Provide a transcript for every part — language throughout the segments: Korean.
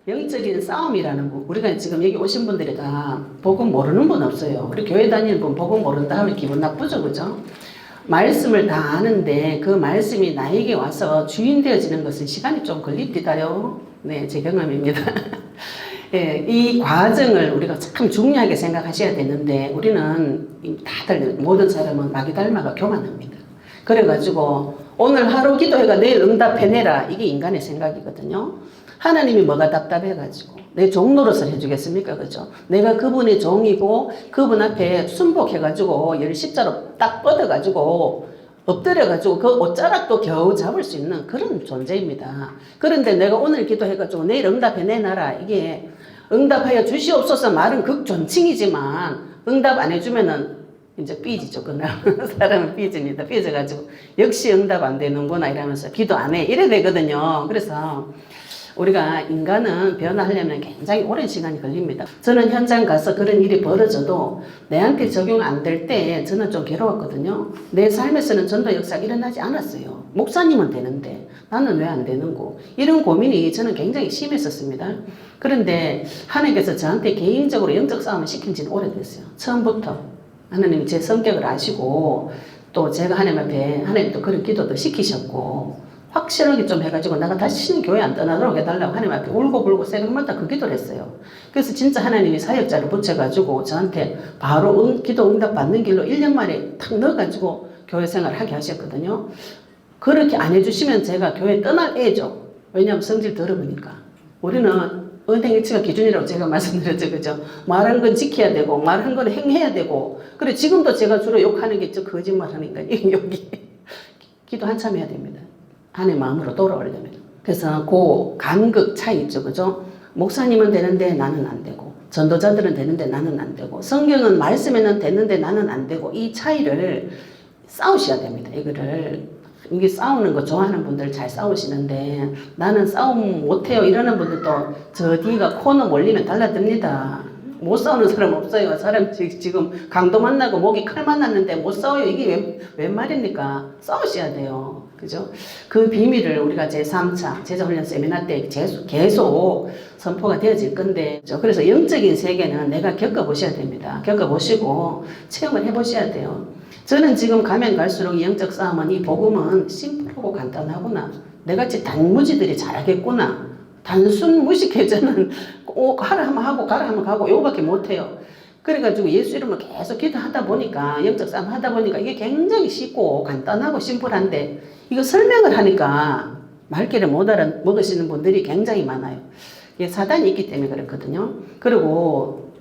영적인 싸움이라는 거. 우리가 지금 여기 오신 분들이 다 복음 모르는 분 없어요. 우리 교회 다니는 분 복음 모른다 하면 기분 나쁘죠, 그죠? 말씀을 다 아는데 그 말씀이 나에게 와서 주인 되어지는 것은 시간이 좀 걸립니다요. 네, 제 경험입니다. 예, 이 과정을 우리가 참 중요하게 생각하셔야 되는데 우리는 다들 모든 사람은 마귀 닮아가 교만합니다. 그래가지고 오늘 하루 기도해가 내일 응답해내라, 이게 인간의 생각이거든요. 하나님이 뭐가 답답해가지고 내 종 노릇을 해주겠습니까? 그죠? 내가 그분의 종이고 그분 앞에 순복해가지고 열 십자로 딱 뻗어가지고 엎드려가지고 그 옷자락도 겨우 잡을 수 있는 그런 존재입니다. 그런데 내가 오늘 기도해가지고 내일 응답해내놔라, 이게 응답하여 주시옵소서 말은 극존칭이지만 응답 안 해주면은 이제 삐지죠. 그날 사람은 삐집니다. 삐져가지고 역시 응답 안 되는구나 이러면서 기도 안 해 이래 되거든요. 그래서 우리가 인간은 변화하려면 굉장히 오랜 시간이 걸립니다. 저는 현장 가서 그런 일이 벌어져도 내한테 적용 안 될 때 저는 좀 괴로웠거든요. 내 삶에서는 전도 역사가 일어나지 않았어요. 목사님은 되는데 나는 왜 안 되는고, 이런 고민이 저는 굉장히 심했었습니다. 그런데 하나님께서 저한테 개인적으로 영적 싸움을 시킨 지는 오래됐어요. 처음부터 하나님이 제 성격을 아시고 또 제가 하나님 앞에 하나님도 그런 기도도 시키셨고 확실하게 좀 해가지고 내가 다시는 교회 안 떠나도록 해달라고 하나님 앞에 울고불고 새벽마다 그 기도를 했어요. 그래서 진짜 하나님이 사역자를 붙여가지고 저한테 바로 기도 응답 받는 길로 1년 만에 탁 넣어가지고 교회 생활을 하게 하셨거든요. 그렇게 안 해주시면 제가 교회 떠날 애죠. 왜냐하면 성질 더러우니까. 우리는 은행일치가 기준이라고 제가 말씀드렸죠. 그죠? 말한 건 지켜야 되고 말한 건 행해야 되고. 그래 지금도 제가 주로 욕하는 게 저 거짓말 하는 거 여기 기도 한참 해야 됩니다. 하나님 마음으로 돌아오려면. 그래서 그 간극 차이 있죠. 그죠? 목사님은 되는데 나는 안 되고 전도자들은 되는데 나는 안 되고 성경은 말씀에는 되는데 나는 안 되고, 이 차이를 싸우셔야 됩니다. 이게 싸우는 거 좋아하는 분들 잘 싸우시는데 나는 싸움 못해요 이러는 분들도 저 뒤가 코너 몰리면 달라듭니다. 못 싸우는 사람 없어요. 사람 지금 강도 만나고 목에 칼 만났는데 못 싸워요. 이게 웬 말입니까? 싸우셔야 돼요. 그죠? 그 비밀을 우리가 제3차 제자훈련 세미나 때 계속 선포가 되어질 건데, 그래서 영적인 세계는 내가 겪어보셔야 됩니다. 겪어보시고 체험을 해보셔야 돼요. 저는 지금 가면 갈수록 영적 싸움은, 이 복음은 심플하고 간단하구나. 내같이 단무지들이 잘하겠구나. 단순 무식해져는 하라 하면 하고 가라 하면 가고 요거밖에 못해요. 그래가지고 예수 이름을 계속 기도하다 보니까, 영적 싸움 하다 보니까 이게 굉장히 쉽고 간단하고 심플한데 이거 설명을 하니까 말귀를 못 알아먹으시는 분들이 굉장히 많아요. 이게 사단이 있기 때문에 그렇거든요. 그리고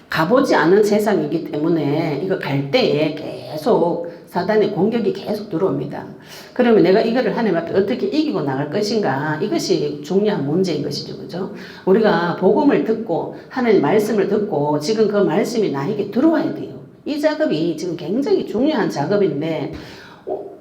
가보지 않은 세상이기 때문에 이거 갈 때에 계속 사단의 공격이 계속 들어옵니다. 그러면 내가 이거를 하나님 앞에 어떻게 이기고 나갈 것인가, 이것이 중요한 문제인 것이죠. 그죠? 우리가 복음을 듣고 하나님 말씀을 듣고 지금 그 말씀이 나에게 들어와야 돼요. 이 작업이 지금 굉장히 중요한 작업인데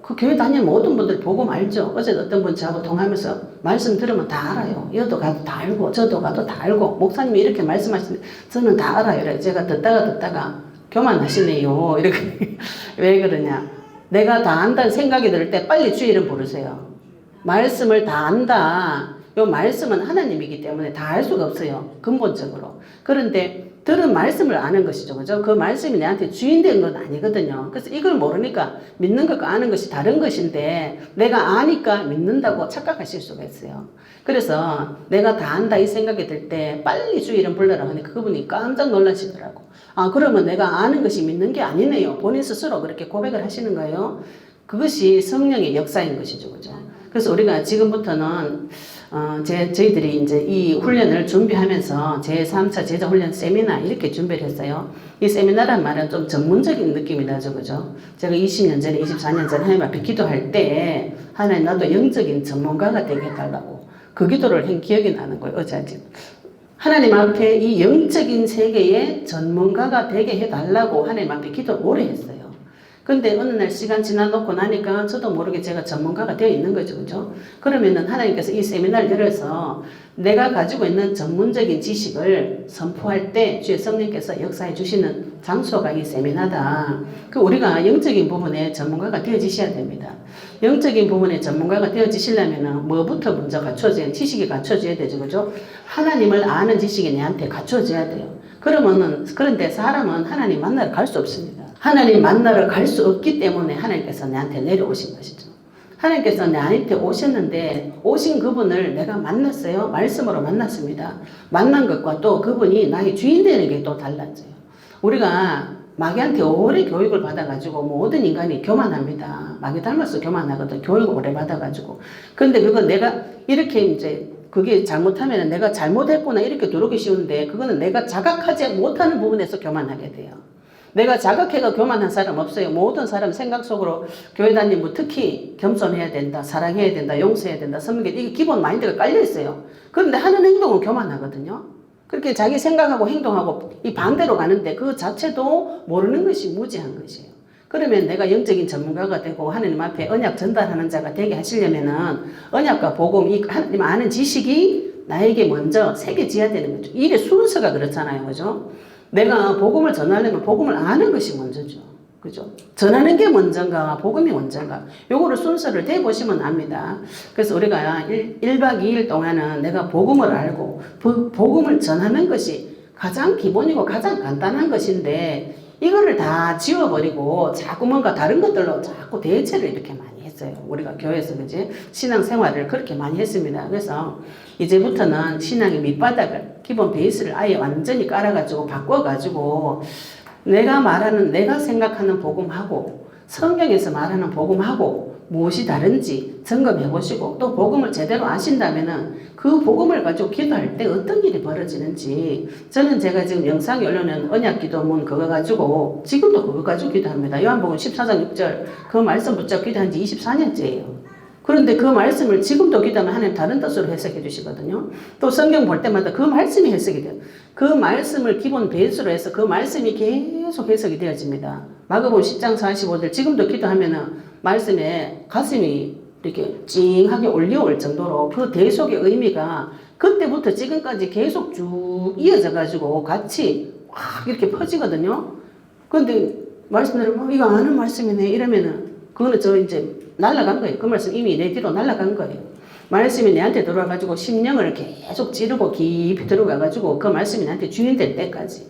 그 교회 다니는 모든 분들 복음 알죠? 어제 어떤 분 저하고 통하면서 말씀 들으면 다 알아요. 여도 가도 다 알고 저도 가도 다 알고 목사님이 이렇게 말씀하시는데 저는 다 알아요. 제가 듣다가 교만하시네요. 이렇게. 왜 그러냐? 내가 다 안다는 생각이 들 때 빨리 주의 이름 부르세요. 말씀을 다 안다. 요 말씀은 하나님이기 때문에 다 알 수가 없어요. 근본적으로. 그런데 들은 말씀을 아는 것이죠. 그죠? 그 말씀이 내한테 주인 된 건 아니거든요. 그래서 이걸 모르니까 믿는 것과 아는 것이 다른 것인데 내가 아니까 믿는다고 착각하실 수가 있어요. 그래서 내가 다 안다 이 생각이 들 때 빨리 주의 이름 불러라 하니까 그분이 깜짝 놀라시더라고. 아, 그러면 내가 아는 것이 믿는 게 아니네요. 본인 스스로 그렇게 고백을 하시는 거예요. 그것이 성령의 역사인 것이죠. 그죠? 그래서 우리가 지금부터는 저희들이 이제 이 훈련을 준비하면서 제3차 제자훈련 세미나 이렇게 준비를 했어요. 이 세미나란 말은 좀 전문적인 느낌이 나죠. 그죠? 제가 20년 전에, 24년 전에 하나님 앞에 기도할 때 하나님 나도 영적인 전문가가 되게 해달라고 그 기도를 한 기억이 나는 거예요. 어제 하나님 앞에 이 영적인 세계의 전문가가 되게 해달라고 하나님 앞에 기도를 오래 했어요. 근데 어느 날 시간 지나놓고 나니까 저도 모르게 제가 전문가가 되어 있는 거죠. 그죠? 그러면은 하나님께서 이 세미나를 열어서 내가 가지고 있는 전문적인 지식을 선포할 때 주의 성령께서 역사해 주시는 장소가 이 세미나다. 그 우리가 영적인 부분에 전문가가 되어지셔야 됩니다. 영적인 부분에 전문가가 되어지시려면은 뭐부터 먼저 갖춰져야, 지식이 갖춰져야 되죠. 그죠? 하나님을 아는 지식이 내한테 갖춰져야 돼요. 그런데 사람은 하나님 만나러 갈 수 없습니다. 하나님 만나러 갈 수 없기 때문에 하나님께서 내한테 내려오신 것이죠. 하나님께서 나한테 오셨는데 오신 그분을 내가 만났어요. 말씀으로 만났습니다. 만난 것과 또 그분이 나의 주인 되는 게 또 달라져요. 우리가 마귀한테 오래 교육을 받아가지고 모든 인간이 교만합니다. 마귀 닮아서 교만하거든. 교육을 오래 받아가지고. 근데 그거 내가 이렇게 이제 그게 잘못하면 내가 잘못했구나 이렇게 들어오기 쉬운데 그거는 내가 자각하지 못하는 부분에서 교만하게 돼요. 내가 자각해가 교만한 사람 없어요. 모든 사람 생각 속으로 교회 다니면 특히 겸손해야 된다, 사랑해야 된다, 용서해야 된다, 섬기게 이게 기본 마인드가 깔려 있어요. 그런데 하는 행동은 교만하거든요. 그렇게 자기 생각하고 행동하고 이 반대로 가는데 그 자체도 모르는 것이 무지한 것이에요. 그러면 내가 영적인 전문가가 되고 하나님 앞에 언약 전달하는 자가 되게 하시려면은 언약과 복음, 이 하나님 아는 지식이 나에게 먼저 새겨져야 되는 거죠. 일의 순서가 그렇잖아요. 그죠? 내가 복음을 전하려면 복음을 아는 것이 먼저죠. 그죠? 전하는 게 먼저인가, 복음이 먼저인가. 요거를 순서를 대보시면 압니다. 그래서 우리가 1박 2일 동안은 내가 복음을 알고, 복음을 전하는 것이 가장 기본이고 가장 간단한 것인데, 이거를 다 지워버리고 자꾸 뭔가 다른 것들로 자꾸 대체를 이렇게 많이 했어요. 우리가 교회에서 그지? 신앙생활을 그렇게 많이 했습니다. 그래서 이제부터는 신앙의 밑바닥을, 기본 베이스를 아예 완전히 깔아가지고 바꿔가지고 내가 생각하는 복음하고 성경에서 말하는 복음하고 무엇이 다른지 점검해 보시고 또 복음을 제대로 아신다면은 그 복음을 가지고 기도할 때 어떤 일이 벌어지는지 저는 제가 지금 영상에 올려놓은 언약기도문 그거 가지고 지금도 그거 가지고 기도합니다. 요한복음 14장 6절 그 말씀 붙잡고 기도한 지 24년째예요. 그런데 그 말씀을 지금도 기도하면 하나님 다른 뜻으로 해석해 주시거든요. 또 성경 볼 때마다 그 말씀이 해석이 돼요. 그 말씀을 기본 베이스로 해서 그 말씀이 계속 해석이 되어집니다. 마가복음 10장 45절 지금도 기도하면은 말씀에 가슴이 이렇게 찡하게 올려올 정도로 그 대속의 의미가 그때부터 지금까지 계속 쭉 이어져 가지고 같이 확 이렇게 퍼지거든요. 그런데 말씀대로 이거 아는 말씀이네 이러면은 그거는 저 이제 날아간 거예요. 그 말씀 이미 내 뒤로 날아간 거예요. 말씀이 내한테 들어와가지고 심령을 계속 찌르고 깊이 들어가가지고 그 말씀이 나한테 주인 될 때까지.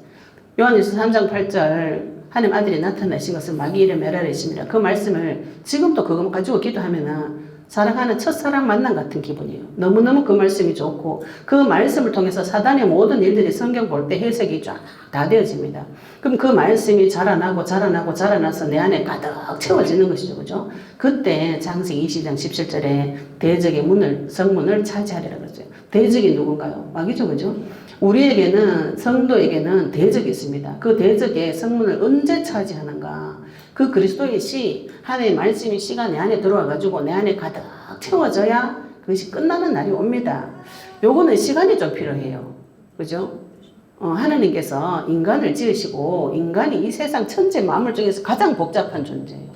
요한일서 3장 8절 하나님 아들이 나타나신 것은 마귀 이름 메라레십니다. 그 말씀을 지금도 그거 가지고 기도하면은 사랑하는 첫사랑 만남 같은 기분이에요. 너무너무 그 말씀이 좋고 그 말씀을 통해서 사단의 모든 일들이 성경 볼 때 해석이 쫙 다 되어집니다. 그럼 그 말씀이 자라나서 내 안에 가득 채워지는 것이죠. 그죠? 그때 창세기 20장 17절에 대적의 성문을 차지하리라 그러죠. 대적이 누군가요? 마귀죠. 그죠? 우리에게는 성도에게는 대적이 있습니다. 그 대적의 성문을 언제 차지하는가? 그 그리스도의 씨, 하나님의 말씀이 씨가 내 안에 들어와가지고 내 안에 가득 채워져야 그것이 끝나는 날이 옵니다. 요거는 시간이 좀 필요해요. 그죠? 하나님께서 인간을 지으시고 인간이 이 세상 천재 만물 중에서 가장 복잡한 존재예요.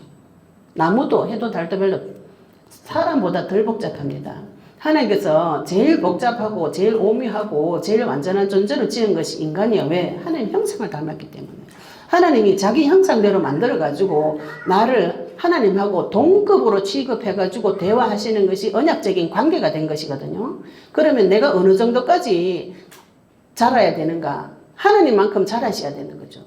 나무도 해도 달도 별로 사람보다 덜 복잡합니다. 하나님께서 제일 복잡하고 제일 오묘하고 제일 완전한 존재로 지은 것이 인간이에요. 왜? 하나님 형상을 닮았기 때문에. 하나님이 자기 형상대로 만들어가지고 나를 하나님하고 동급으로 취급해가지고 대화하시는 것이 언약적인 관계가 된 것이거든요. 그러면 내가 어느 정도까지 자라야 되는가? 하나님만큼 자라셔야 되는 거죠.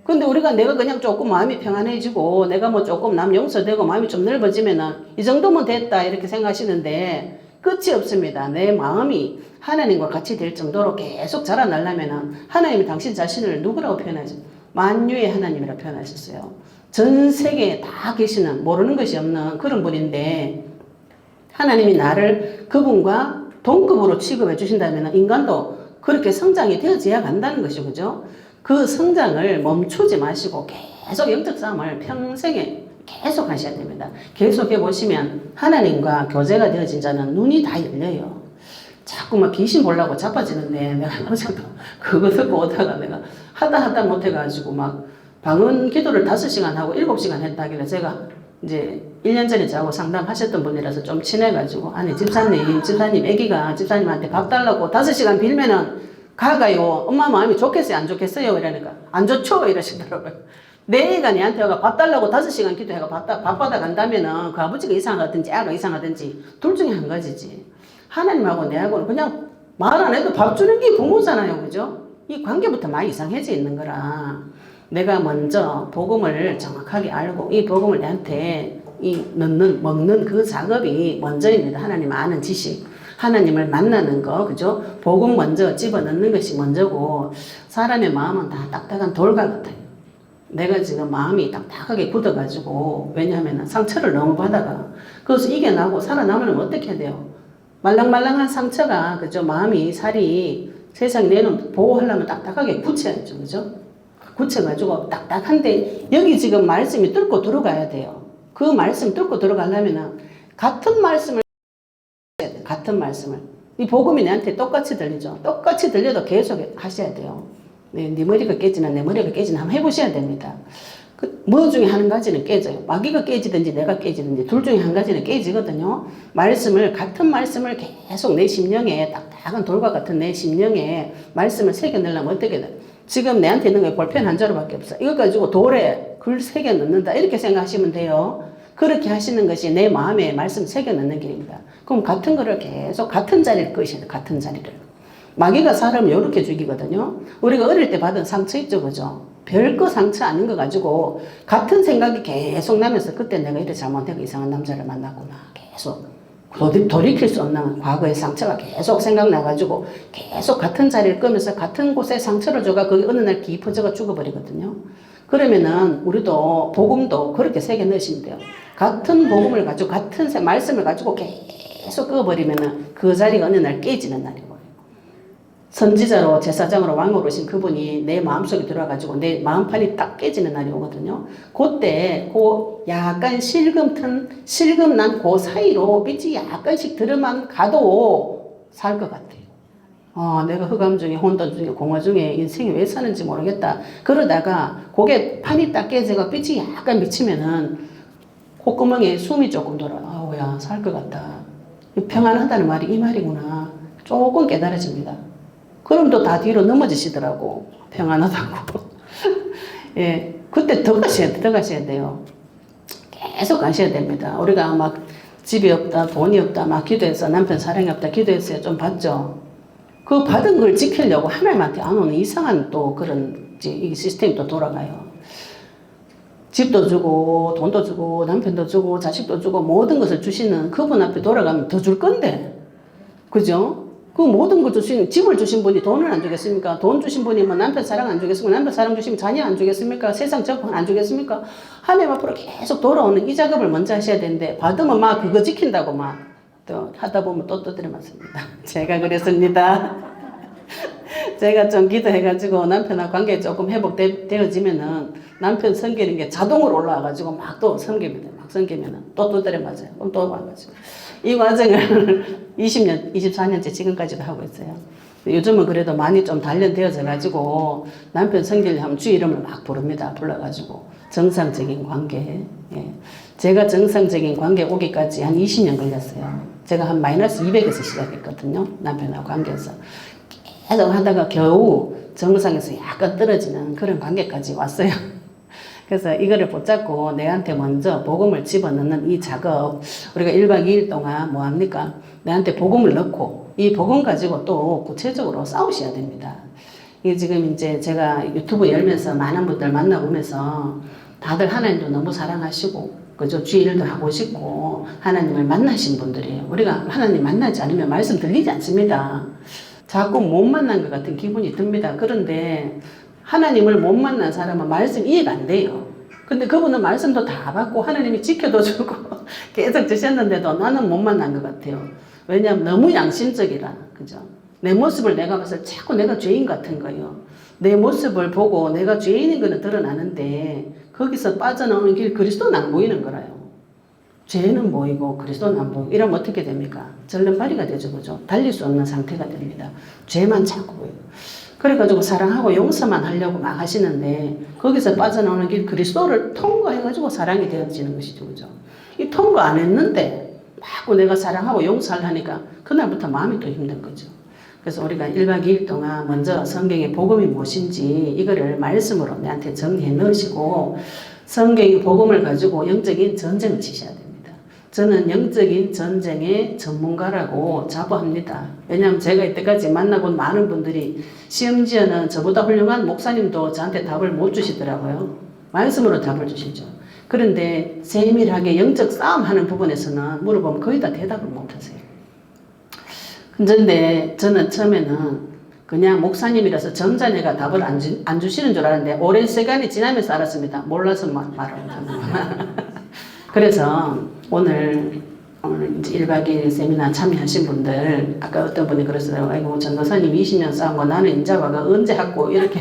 근데 내가 그냥 조금 마음이 평안해지고 내가 뭐 조금 남 용서되고 마음이 좀 넓어지면은 이 정도면 됐다 이렇게 생각하시는데 끝이 없습니다. 내 마음이 하나님과 같이 될 정도로 계속 자라나려면은 하나님이 당신 자신을 누구라고 표현하죠? 만유의 하나님이라고 표현하셨어요. 전 세계에 다 계시는 모르는 것이 없는 그런 분인데 하나님이 나를 그분과 동급으로 취급해 주신다면 인간도 그렇게 성장이 되어져야 간다는 것이죠. 그죠? 그 성장을 멈추지 마시고 계속 영적 싸움을 평생에 계속 하셔야 됩니다. 계속 해보시면 하나님과 교제가 되어진 자는 눈이 다 열려요. 자꾸 막 귀신 보려고 자빠지는데 내가 어제도 그거 듣고 오다가 내가 하다 못해가지고 막 방언 기도를 5시간 하고 7시간 했다 하길래 제가 이제 1년 전에 저하고 상담하셨던 분이라서 좀 친해가지고 아니 집사님 애기가 집사님한테 밥 달라고 5시간 빌면은 가가요. 엄마 마음이 좋겠어요? 안 좋겠어요? 이러니까 안 좋죠? 이러시더라고요. 내 애가 내한테 밥 달라고 5시간 기도해가 밥 받아 간다면은 그 아버지가 이상하든지 애가 이상하든지 둘 중에 한 가지지. 하나님하고 내하고는 그냥 말 안 해도 밥 주는 게 부모잖아요. 그죠? 이 관계부터 많이 이상해져 있는 거라 내가 먼저 복음을 정확하게 알고 이 복음을 내한테 먹는 그 작업이 먼저입니다. 하나님 아는 지식. 하나님을 만나는 거, 그죠? 복음 먼저 집어넣는 것이 먼저고, 사람의 마음은 다 딱딱한 돌과 같아요. 내가 지금 마음이 딱딱하게 굳어가지고, 왜냐하면 상처를 너무 받아가. 그래서 이겨나고 살아남으려면 어떻게 해야 돼요? 말랑말랑한 상처가, 그죠? 마음이, 살이 세상에 내는 보호하려면 딱딱하게 굳혀야죠, 그죠? 굳혀가지고 딱딱한데, 여기 지금 말씀이 뚫고 들어가야 돼요. 그 말씀 뚫고 들어가려면 같은 말씀을 같은 말씀을. 이 복음이 내한테 똑같이 들리죠. 똑같이 들려도 계속 하셔야 돼요. 네 머리가 깨지나 내 머리가 깨지나 한번 해보셔야 됩니다. 뭐 중에 한 가지는 깨져요. 마귀가 깨지든지 내가 깨지든지 둘 중에 한 가지는 깨지거든요. 같은 말씀을 계속 내 심령에 딱딱한 돌과 같은 내 심령에 말씀을 새겨넣으려면 어떻게 돼? 지금 내한테 있는 게 볼펜 한 자루밖에 없어. 이거 가지고 돌에 글 새겨 넣는다. 이렇게 생각하시면 돼요. 그렇게 하시는 것이 내 마음에 말씀 새겨 넣는 길입니다. 그럼 같은 거를 계속 같은 자리를 끄셔야 돼요. 같은 자리를. 마귀가 사람을 이렇게 죽이거든요. 우리가 어릴 때 받은 상처 있죠. 그죠? 별거 상처 아닌 거 가지고 같은 생각이 계속 나면서 그때 내가 이래 잘못하고 이상한 남자를 만났구나. 계속. 돌이킬 수 없는 과거의 상처가 계속 생각나가지고 계속 같은 자리를 끄면서 같은 곳에 상처를 줘가 그게 어느 날 깊어져가 죽어버리거든요. 그러면은 우리도 복음도 그렇게 새겨 넣으시면 돼요. 같은 복음을 가지고 같은 말씀을 가지고 계속 끄어버리면은 그 자리가 어느 날 깨지는 날이고 선지자로 제사장으로 왕으로 오신 그분이 내 마음속에 들어와가지고 내 마음판이 딱 깨지는 날이 오거든요. 그때 그 약간 실금 난 그 사이로 빛이 약간씩 들어만 가도 살 것 같아요. 내가 흑암 중에 혼돈 중에 공허 중에 인생이 왜 사는지 모르겠다. 그러다가 그게 판이 딱 깨져가 빛이 약간 비치면은 콧구멍에 숨이 조금 돌아. 아우야 살 것 같다. 평안하다는 말이 이 말이구나. 조금 깨달아집니다. 그럼 또 다 뒤로 넘어지시더라고. 평안하다고. 예, 그때 더 가셔야 돼요. 계속 가셔야 됩니다. 우리가 막 집이 없다, 돈이 없다, 막 기도해서 남편 사랑이 없다, 기도했어요. 좀 봤죠? 그 받은 걸 지키려고 하나님한테 안 오는 이상한 또 그런 이 시스템이 또 돌아가요. 집도 주고, 돈도 주고, 남편도 주고, 자식도 주고, 모든 것을 주시는 그분 앞에 돌아가면 더 줄 건데. 그죠? 그 모든 걸 집을 주신 분이 돈을 안 주겠습니까? 돈 주신 분이 뭐 남편 사랑 안 주겠습니까? 남편 사랑 주시면 자녀 안 주겠습니까? 세상 적응 안 주겠습니까? 하나님 앞으로 계속 돌아오는 이 작업을 먼저 하셔야 되는데, 받으면 막 그거 지킨다고 막 또 하다 보면 또 두드려 맞습니다. 제가 그랬습니다. 제가 좀 기도해가지고 남편하고 관계 조금 회복되어지면은 남편 섬기는 게 자동으로 올라와가지고 막 또 섬깁니다. 막 섬기면은 또 두드려 맞아요. 그럼 또 와가지고. 이 과정을 20년, 24년째 지금까지도 하고 있어요. 요즘은 그래도 많이 좀 단련되어져가지고 남편 섬기려면 주 이름을 막 부릅니다. 불러가지고. 정상적인 관계. 예. 제가 정상적인 관계 오기까지 한 20년 걸렸어요. 제가 한 마이너스 200에서 시작했거든요. 남편하고 관계에서. 계속 하다가 겨우 정상에서 약간 떨어지는 그런 관계까지 왔어요. 그래서 이거를 붙잡고 내한테 먼저 복음을 집어넣는 이 작업, 우리가 1박 2일 동안 뭐 합니까? 내한테 복음을 넣고 이 복음 가지고 또 구체적으로 싸우셔야 됩니다. 이게 지금 이제 제가 유튜브 열면서 많은 분들 만나보면서 다들 하나님도 너무 사랑하시고 그죠? 주일도 하고 싶고 하나님을 만나신 분들이에요. 우리가 하나님 만나지 않으면 말씀 들리지 않습니다. 자꾸 못 만난 것 같은 기분이 듭니다. 그런데 하나님을 못 만난 사람은 말씀 이해가 안 돼요. 근데 그분은 말씀도 다 받고 하나님이 지켜도 주고 계속 주셨는데도 나는 못 만난 것 같아요. 왜냐하면 너무 양심적이라. 그죠? 내 모습을 내가 봐서 자꾸 내가 죄인 같은 거예요. 내 모습을 보고 내가 죄인인 거는 드러나는데 거기서 빠져나오는 길 그리스도는 안 보이는 거라요. 죄는 보이고 그리스도는 안 보이고 이러면 어떻게 됩니까? 절름발이가 되죠. 그죠? 달릴 수 없는 상태가 됩니다. 죄만 자꾸 보여요. 그래가지고 사랑하고 용서만 하려고 막 하시는데 거기서 빠져나오는 길 그리스도를 통과해가지고 사랑이 되어지는 것이죠. 그죠? 이 통과 안 했는데 자꾸 내가 사랑하고 용서를 하니까 그날부터 마음이 또 힘든 거죠. 그래서 우리가 1박 2일 동안 먼저 성경의 복음이 무엇인지 이거를 말씀으로 내한테 정리해 넣으시고 성경의 복음을 가지고 영적인 전쟁을 치셔야 됩니다. 저는 영적인 전쟁의 전문가라고 자부합니다. 왜냐하면 제가 이때까지 만나본 많은 분들이 심지어는 저보다 훌륭한 목사님도 저한테 답을 못 주시더라고요. 말씀으로 답을 주시죠. 그런데 세밀하게 영적 싸움하는 부분에서는 물어보면 거의 다 대답을 못 하세요. 그런데 저는 처음에는 그냥 목사님이라서 점잖이가 답을 안 주시는 줄 알았는데 오랜 시간이 지나면서 알았습니다. 몰라서 말을 못하는 그래서 오늘 이제 1박 2일 세미나 참여하신 분들 아까 어떤 분이 그러시더라고요. 아이고 전도사님 20년 싸운 거 나는 인자가 언제 했고 이렇게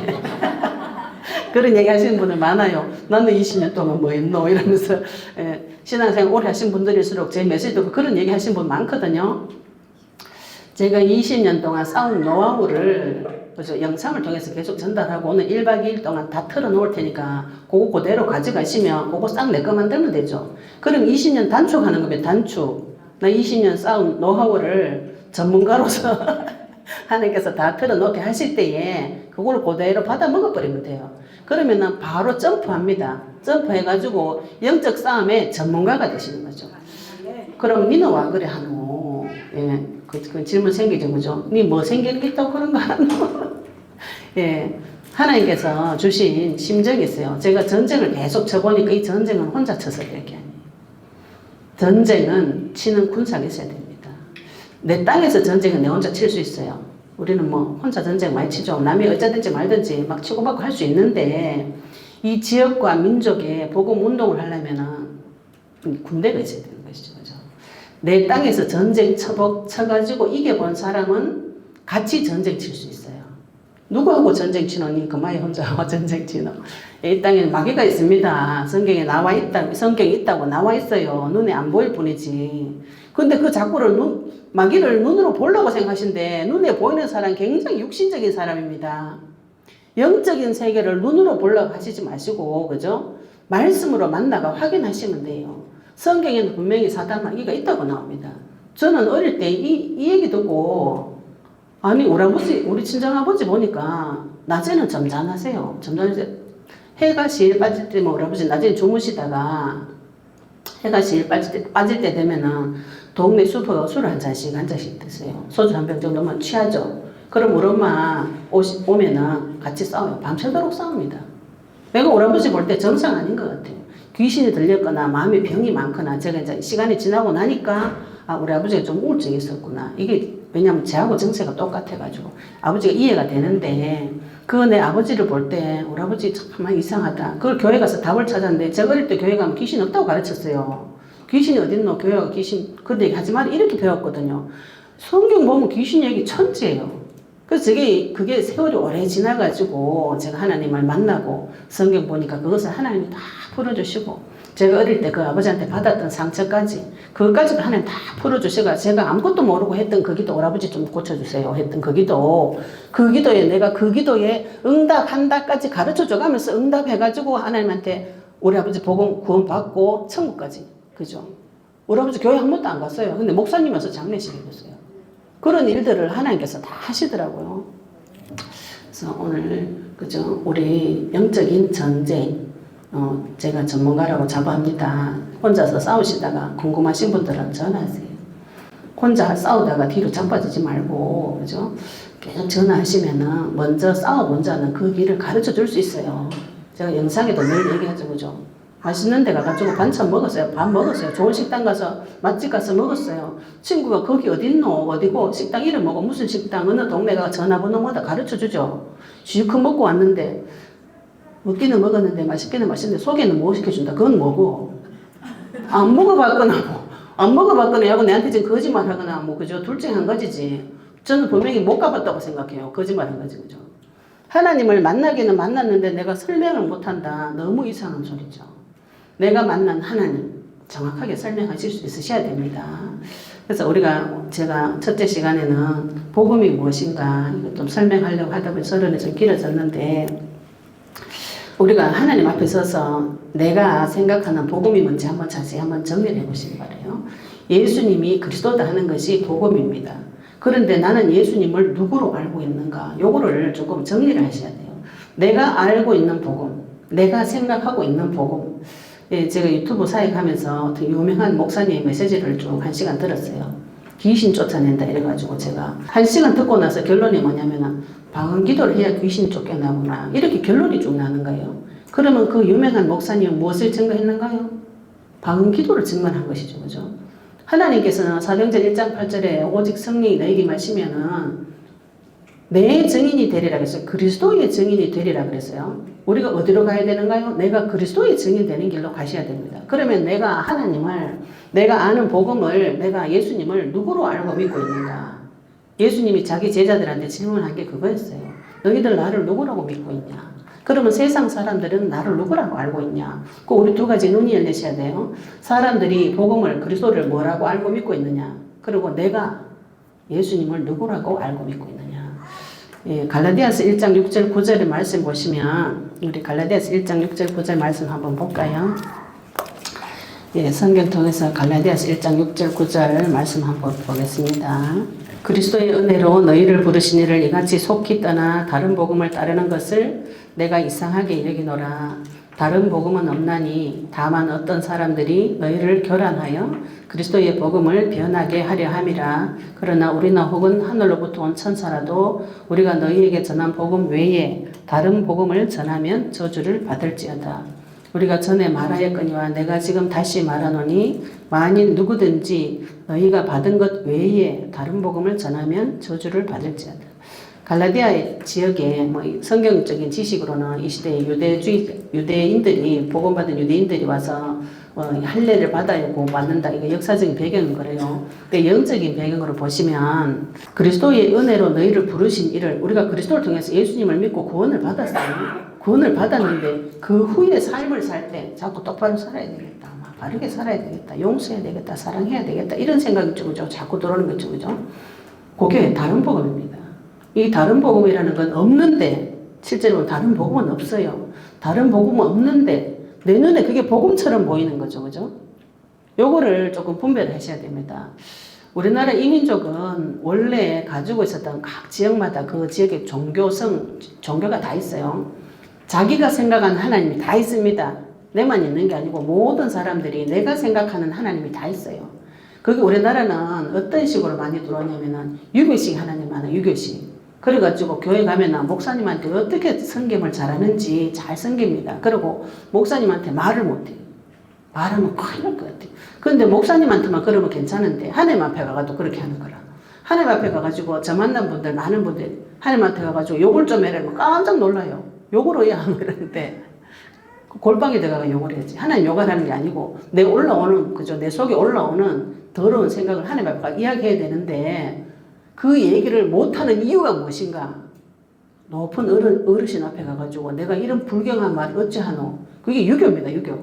그런 얘기 하시는 분들 많아요. 나는 20년 동안 뭐 했노 이러면서 신앙생활 오래 하신 분들일수록 제 메시지 듣고 그런 얘기 하시는 분 많거든요. 제가 20년 동안 싸운 노하우를 영상을 통해서 계속 전달하고 오늘 1박 2일 동안 다 틀어놓을 테니까 그거 그대로 가져가시면 그거 싹 내 거 만들면 되죠. 그럼 20년 단축하는 거면 단축. 나 20년 싸운 노하우를 전문가로서 하나님께서 다 틀어놓게 하실 때에 그걸 그대로 받아 먹어버리면 돼요. 그러면은 바로 점프합니다. 점프해가지고 영적 싸움의 전문가가 되시는 거죠. 그럼 니는 와 그래 하노? 예, 그 질문 생기죠, 그죠? 니 뭐 생기겠다고 그런 거 하노? 예, 하나님께서 주신 심정이 있어요. 제가 전쟁을 계속 쳐보니까 이 전쟁은 혼자 쳐서 될 게 아니에요. 전쟁은 치는 군사가 있어야 됩니다. 내 땅에서 전쟁은 내 혼자 칠 수 있어요. 우리는 뭐 혼자 전쟁 많이 치죠. 남이 어쩌든지 말든지 막 치고받고 할 수 있는데 이 지역과 민족의 복음 운동을 하려면은 군대가 있어야 되는 것이죠. 그죠? 내 땅에서 전쟁 쳐가지고 이겨본 사람은 같이 전쟁 칠 수 있어요. 누구하고 전쟁 치노니? 그만이 혼자 전쟁 치노. 이 땅에 마귀가 있습니다. 성경에 나와 있다, 성경에 있다고 나와 있어요. 눈에 안 보일 뿐이지. 근데 그 자꾸를 마귀를 눈으로 보려고 생각하신데 눈에 보이는 사람 굉장히 육신적인 사람입니다. 영적인 세계를 눈으로 보려고 하시지 마시고, 그죠? 말씀으로 만나가 확인하시면 돼요. 성경에는 분명히 사단 마귀가 있다고 나옵니다. 저는 어릴 때 이 얘기 듣고, 아니, 우리 친정아버지 보니까, 낮에는 점잖으세요. 점잖으세요. 해가 실 빠질 때면 우리 아버지 낮에 주무시다가, 해가 실 빠질 때 되면은, 동네 슈퍼 술 한 잔씩 드세요. 소주 한 병 정도면 취하죠. 그럼 우리 엄마 오면은 같이 싸워요. 밤새도록 싸웁니다. 내가 우리 아버지 볼 때 정상 아닌 것 같아요. 귀신이 들렸거나 마음에 병이 많거나 제가 이제 시간이 지나고 나니까 아, 우리 아버지가 좀 우울증이 있었구나. 이게 왜냐면 저하고 정체가 똑같아가지고 아버지가 이해가 되는데 그 내 아버지를 볼 때 우리 아버지 참 이상하다. 그걸 교회 가서 답을 찾았는데 제가 어릴 때 교회 가면 귀신 없다고 가르쳤어요. 귀신이 어딨노? 교회가 귀신 그런 얘기 하지 마라 이렇게 배웠거든요. 성경 보면 귀신 얘기 천지예요. 그래서 그게 세월이 오래 지나가지고 제가 하나님을 만나고 성경 보니까 그것을 하나님이 다 풀어주시고 제가 어릴 때 그 아버지한테 받았던 상처까지 그것까지도 하나님 다 풀어주시고 제가 아무것도 모르고 했던 그 기도 우리 아버지 좀 고쳐주세요 했던 그 기도에 내가 그 기도에 응답한다까지 가르쳐줘 가면서 응답해가지고 하나님한테 우리 아버지 복음 구원 받고 천국까지 그죠? 우리 아버지 교회 한 번도 안 갔어요. 근데 목사님 와서 장례식 해줬어요. 그런 일들을 하나님께서 다 하시더라고요. 그래서 오늘 그죠? 우리 영적인 전쟁 제가 전문가라고 자부합니다. 혼자서 싸우시다가 궁금하신 분들은 전화하세요. 혼자 싸우다가 뒤로 자빠지지 말고 그죠? 계속 전화하시면은 먼저 싸워본 자는 그 길을 가르쳐 줄 수 있어요. 제가 영상에도 늘 얘기하죠, 그죠? 맛있는 데 가가지고 반찬 먹었어요. 밥 먹었어요. 좋은 식당 가서 맛집 가서 먹었어요. 친구가 거기 어딨노? 어디고? 식당 이름 뭐고 무슨 식당 어느 동네가 전화번호마다 가르쳐주죠. 실컷 먹고 왔는데 먹기는 먹었는데 맛있기는 맛있는데 속에는 뭐 시켜준다. 그건 뭐고? 안 먹어봤거나 뭐. 안 먹어봤거나 하고 내한테 지금 거짓말 하거나 뭐 그죠? 둘 중에 한 가지지. 저는 분명히 못 가봤다고 생각해요. 거짓말 한 가지 그죠? 하나님을 만나기는 만났는데 내가 설명을 못한다. 너무 이상한 소리죠. 내가 만난 하나님 정확하게 설명하실 수 있으셔야 됩니다. 그래서 제가 첫째 시간에는 복음이 무엇인가 이거 좀 설명하려고 하다 보니 서론이 좀 길어졌는데 우리가 하나님 앞에 서서 내가 생각하는 복음이 뭔지 자세히 한번 정리를 해보시기 바래요. 예수님이 그리스도다 하는 것이 복음입니다. 그런데 나는 예수님을 누구로 알고 있는가? 요거를 조금 정리를 하셔야 돼요. 내가 알고 있는 복음, 내가 생각하고 있는 복음. 예, 제가 유튜브 사역하면서 되게 유명한 목사님의 메시지를 쭉 1시간 들었어요. 귀신 쫓아낸다 이래가지고 제가 1시간 듣고 나서 결론이 뭐냐면은 방언 기도를 해야 귀신 쫓겨나구나 이렇게 결론이 쭉 나는 거예요. 그러면 그 유명한 목사님은 무엇을 증거했는가요? 방언 기도를 증거한 것이죠. 그죠? 하나님께서는 사도행전 1장 8절에 오직 성령이 너에게 마시면은 내 증인이 되리라 그랬어요. 그리스도의 증인이 되리라 그랬어요. 우리가 어디로 가야 되는가요? 내가 그리스도의 증인 되는 길로 가셔야 됩니다. 그러면 내가 하나님을, 내가 아는 복음을, 내가 예수님을 누구로 알고 믿고 있는가? 예수님이 자기 제자들한테 질문한 게 그거였어요. 너희들 나를 누구라고 믿고 있냐? 그러면 세상 사람들은 나를 누구라고 알고 있냐? 꼭 우리 두 가지 눈이 열리셔야 돼요. 사람들이 복음을, 그리스도를 뭐라고 알고 믿고 있느냐? 그리고 내가 예수님을 누구라고 알고 믿고 있느냐? 예, 갈라디아서 1장 6절 9절의 말씀 보시면 우리 갈라디아서 1장 6절 9절 말씀 한번 볼까요? 예, 성경 통해서 갈라디아서 1장 6절 9절 말씀 한번 보겠습니다. 그리스도의 은혜로 너희를 부르신 이를 이같이 속히 떠나 다른 복음을 따르는 것을 내가 이상하게 여기노라. 다른 복음은 없나니 다만 어떤 사람들이 너희를 교란하여 그리스도의 복음을 변하게 하려 함이라. 그러나 우리나 혹은 하늘로부터 온 천사라도 우리가 너희에게 전한 복음 외에 다른 복음을 전하면 저주를 받을지어다. 우리가 전에 말하였거니와 내가 지금 다시 말하노니 만일 누구든지 너희가 받은 것 외에 다른 복음을 전하면 저주를 받을지어다. 갈라디아 지역에 뭐 성경적인 지식으로는 이 시대에 유대인들이 복음받은 유대인들이 와서 할례를 받아야 구원받는다. 이거 역사적인 배경인 거래요. 근데 영적인 배경으로 보시면 그리스도의 은혜로 너희를 부르신 이를 우리가 그리스도를 통해서 예수님을 믿고 구원을 받았어요. 구원을 받았는데 그 후에 삶을 살 때 자꾸 똑바로 살아야 되겠다. 바르게 살아야 되겠다. 용서해야 되겠다. 사랑해야 되겠다. 이런 생각이 좀 자꾸 들어오는 거죠. 그죠? 그게 다른 복음입니다. 이 다른 복음이라는 건 없는데 실제로 다른 복음은 없어요. 다른 복음은 없는데 내 눈에 그게 복음처럼 보이는 거죠. 그죠? 요거를 조금 분별을 하셔야 됩니다. 우리나라 이민족은 원래 가지고 있었던 각 지역마다 그 지역의 종교가 다 있어요. 자기가 생각하는 하나님이 다 있습니다. 내만 있는 게 아니고 모든 사람들이 내가 생각하는 하나님이 다 있어요. 거기 우리나라는 어떤 식으로 많이 들어오냐면은 유교식 하나님 많아요. 유교식. 그래가지고 교회 가면은 목사님한테 어떻게 섬김을 잘하는지 잘 섬깁니다. 그리고 목사님한테 말을 못해요. 말하면 큰일 날 것 같아요. 그런데 목사님한테만 그러면 괜찮은데 하나님 앞에 가가지고 그렇게 하는 거라. 하나님 앞에 가가지고 저 만난 분들 많은 분들 하나님한테 가가지고 욕을 좀 해라면 깜짝 놀라요. 욕을 해야 하면 그러는데 골방에 들어가가 욕을 해야지. 하나님 욕을 하는 게 아니고 내 올라오는 그죠? 내 속에 올라오는 더러운 생각을 하나님 앞에 가서 이야기해야 되는데 그 얘기를 못하는 이유가 무엇인가? 높은 어르신 앞에 가가지고 내가 이런 불경한 말을 어찌하노? 그게 유교입니다. 유교.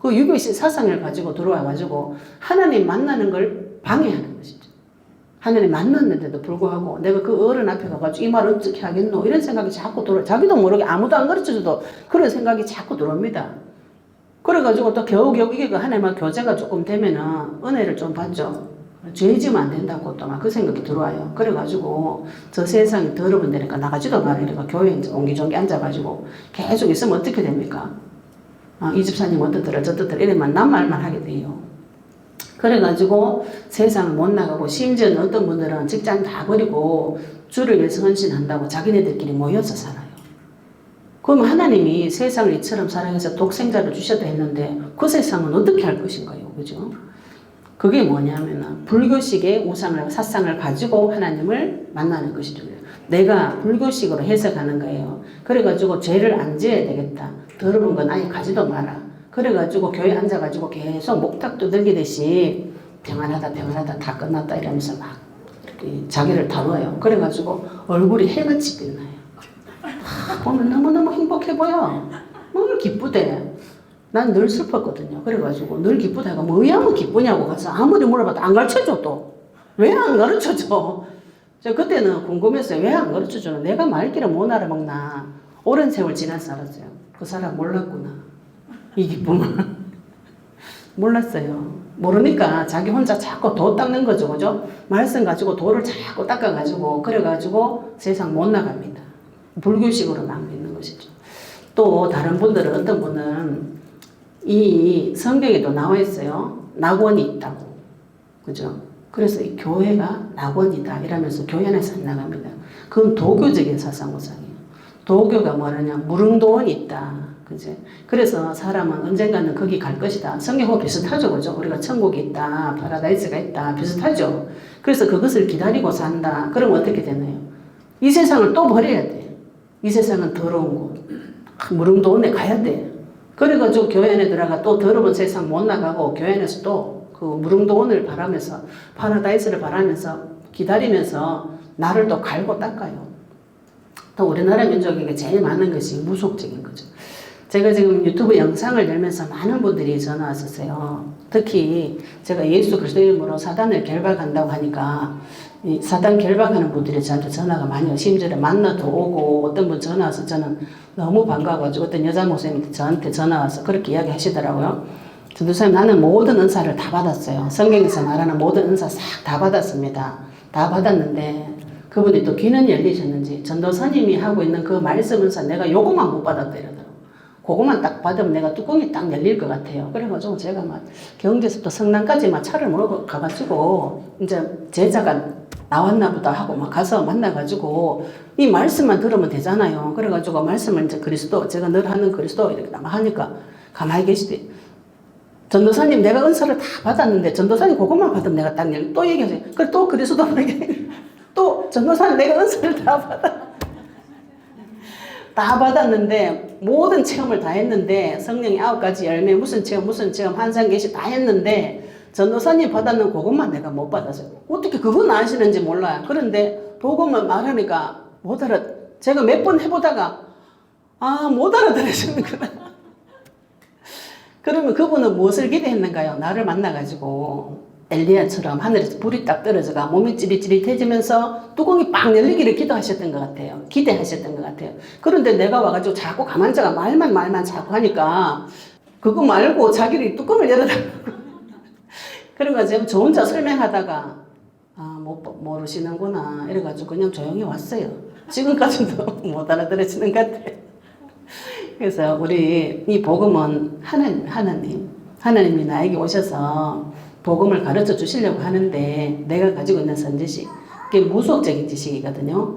그 유교식 사상을 가지고 들어와가지고 하나님 만나는 걸 방해하는 것이죠. 하나님 만났는데도 불구하고 내가 그 어른 앞에 가가지고 이 말 어떻게 하겠노? 이런 생각이 자꾸 들어요. 자기도 모르게 아무도 안 가르쳐줘도 그런 생각이 자꾸 들어옵니다. 그래가지고 또 겨우겨우 이게 그 하나님과 교제가 조금 되면은 은혜를 좀 받죠. 죄 지으면 안 된다고 또 막 그 생각이 들어와요. 그래가지고 저 세상이 더러운 데니까 나가지도 말아. 이래가 교회에 옹기종기 앉아가지고 계속 있으면 어떻게 됩니까? 이 집사님 어떻더라 저떻더라 이래만 남 말만 하게 돼요. 그래가지고 세상을 못 나가고 심지어는 어떤 분들은 직장 다 버리고 주를 위해서 헌신한다고 자기네들끼리 모여서 살아요. 그럼 하나님이 세상을 이처럼 사랑해서 독생자를 주셨다 했는데 그 세상은 어떻게 할 것인가요? 그죠? 그게 뭐냐면 불교식의 우상을 사상을 가지고 하나님을 만나는 것이죠. 내가 불교식으로 해석하는 거예요. 그래가지고 죄를 안 지어야 되겠다. 더러운 건 아예 가지도 마라. 그래가지고 교회 앉아가지고 계속 목탁 두들기듯이 평안하다 다 끝났다 이러면서 막 이렇게 자기를 다뤄요. 그래가지고 얼굴이 해같이 빛나요. 보면 너무너무 행복해 보여. 너무 기쁘대. 난 늘 슬펐거든요. 그래가지고 늘 기쁘다가 뭐 하면 기쁘냐고 가서 아무리 물어봐도 안 가르쳐줘 또. 왜 안 가르쳐줘? 저 그때는 궁금했어요. 왜 안 가르쳐줘? 내가 말귀를 못 알아먹나. 오랜 세월 지나서 알았어요. 그 사람 몰랐구나. 이 기쁨을. 몰랐어요. 모르니까 자기 혼자 자꾸 도 닦는 거죠. 그죠? 말씀 가지고 도를 자꾸 닦아가지고, 그래가지고 세상 못 나갑니다. 불규식으로 남는 것이죠. 또 다른 분들은, 어떤 분은 이 성경에도 나와 있어요. 낙원이 있다고. 그죠? 그래서 이 교회가 낙원이다 이러면서 교회 안에서 안 나갑니다. 그건 도교적인 사상구상이에요. 도교가 뭐냐면 무릉도원이 있다. 그지? 그래서 사람은 언젠가는 거기 갈 것이다. 성경하고 비슷하죠. 그죠? 우리가 천국이 있다. 파라다이스가 있다. 비슷하죠. 그래서 그것을 기다리고 산다. 그럼 어떻게 되나요? 이 세상을 또 버려야 돼. 이 세상은 더러운 곳. 무릉도원에 가야 돼. 그래가지고 교회 안에 들어가 또 더러운 세상 못 나가고 교회 안에서 또 그 무릉도원을 바라면서 파라다이스를 바라면서 기다리면서 나를 또 갈고 닦아요. 또 우리나라 민족에게 제일 많은 것이 무속적인 거죠. 제가 지금 유튜브 영상을 열면서 많은 분들이 전화 왔었어요. 특히 제가 예수 그리스도의 이름으로 사단을 결박한다고 하니까 이 사단 결박하는 분들이 저한테 전화가 많이 와요. 심지어 만나도 오고 어떤 분 전화 와서 저는 너무 반가워가지고 어떤 여자 목사님이 저한테 전화 와서 그렇게 이야기 하시더라고요. 전도사님, 나는 모든 은사를 다 받았어요. 성경에서 말하는 모든 은사 싹 다 받았습니다. 다 받았는데 그분이 또 귀는 열리셨는지 전도사님이 하고 있는 그 말씀 은사 내가 요것만 못 받았다 이러더라고요. 그것만 딱 받으면 내가 뚜껑이 딱 열릴 것 같아요. 그래가지고 제가 막 경주에서부터 성남까지 막 차를 몰고 가가지고 이제 제자가 나왔나 보다 하고 막 가서 만나가지고 이 말씀만 들으면 되잖아요. 그래가지고 말씀을 이제 그리스도, 제가 늘 하는 그리스도 이렇게 막 하니까 가만히 계시대. 전도사님, 내가 은사를 다 받았는데 전도사님 그것만 받으면 내가 딱 또 얘기하세요. 그래 또 그리스도에게 또 전도사님 내가 은사를 다 받았는데 모든 체험을 다 했는데 성령이 9가지 열매 무슨 체험 환상 계시 다 했는데 전도사님 받았는 그것만 내가 못 받았어요. 어떻게 그건 아시는지 몰라요. 그런데 복음을 말하니까 못 알아. 제가 몇 번 해보다가 못 알아들으시는 거다. 그러면 그분은 무엇을 기대했는가요? 나를 만나가지고 엘리야처럼 하늘에서 불이 딱 떨어져가 몸이 찌릿찌릿해지면서 뚜껑이 빵 열리기를 기도하셨던 것 같아요. 기대하셨던 것 같아요. 그런데 내가 와가지고 자꾸 가만히 있다가 말만 자꾸 하니까 그거 말고 자기를 뚜껑을 열어달라고. 그래가지고 저 혼자 설명하다가 모르시는구나 이래가지고 그냥 조용히 왔어요. 지금까지도 못 알아들으시는 것 같아요. 그래서 우리 이 복음은 하나님이 나에게 오셔서 복음을 가르쳐 주시려고 하는데 내가 가지고 있는 선지식, 그게 무속적인 지식이거든요.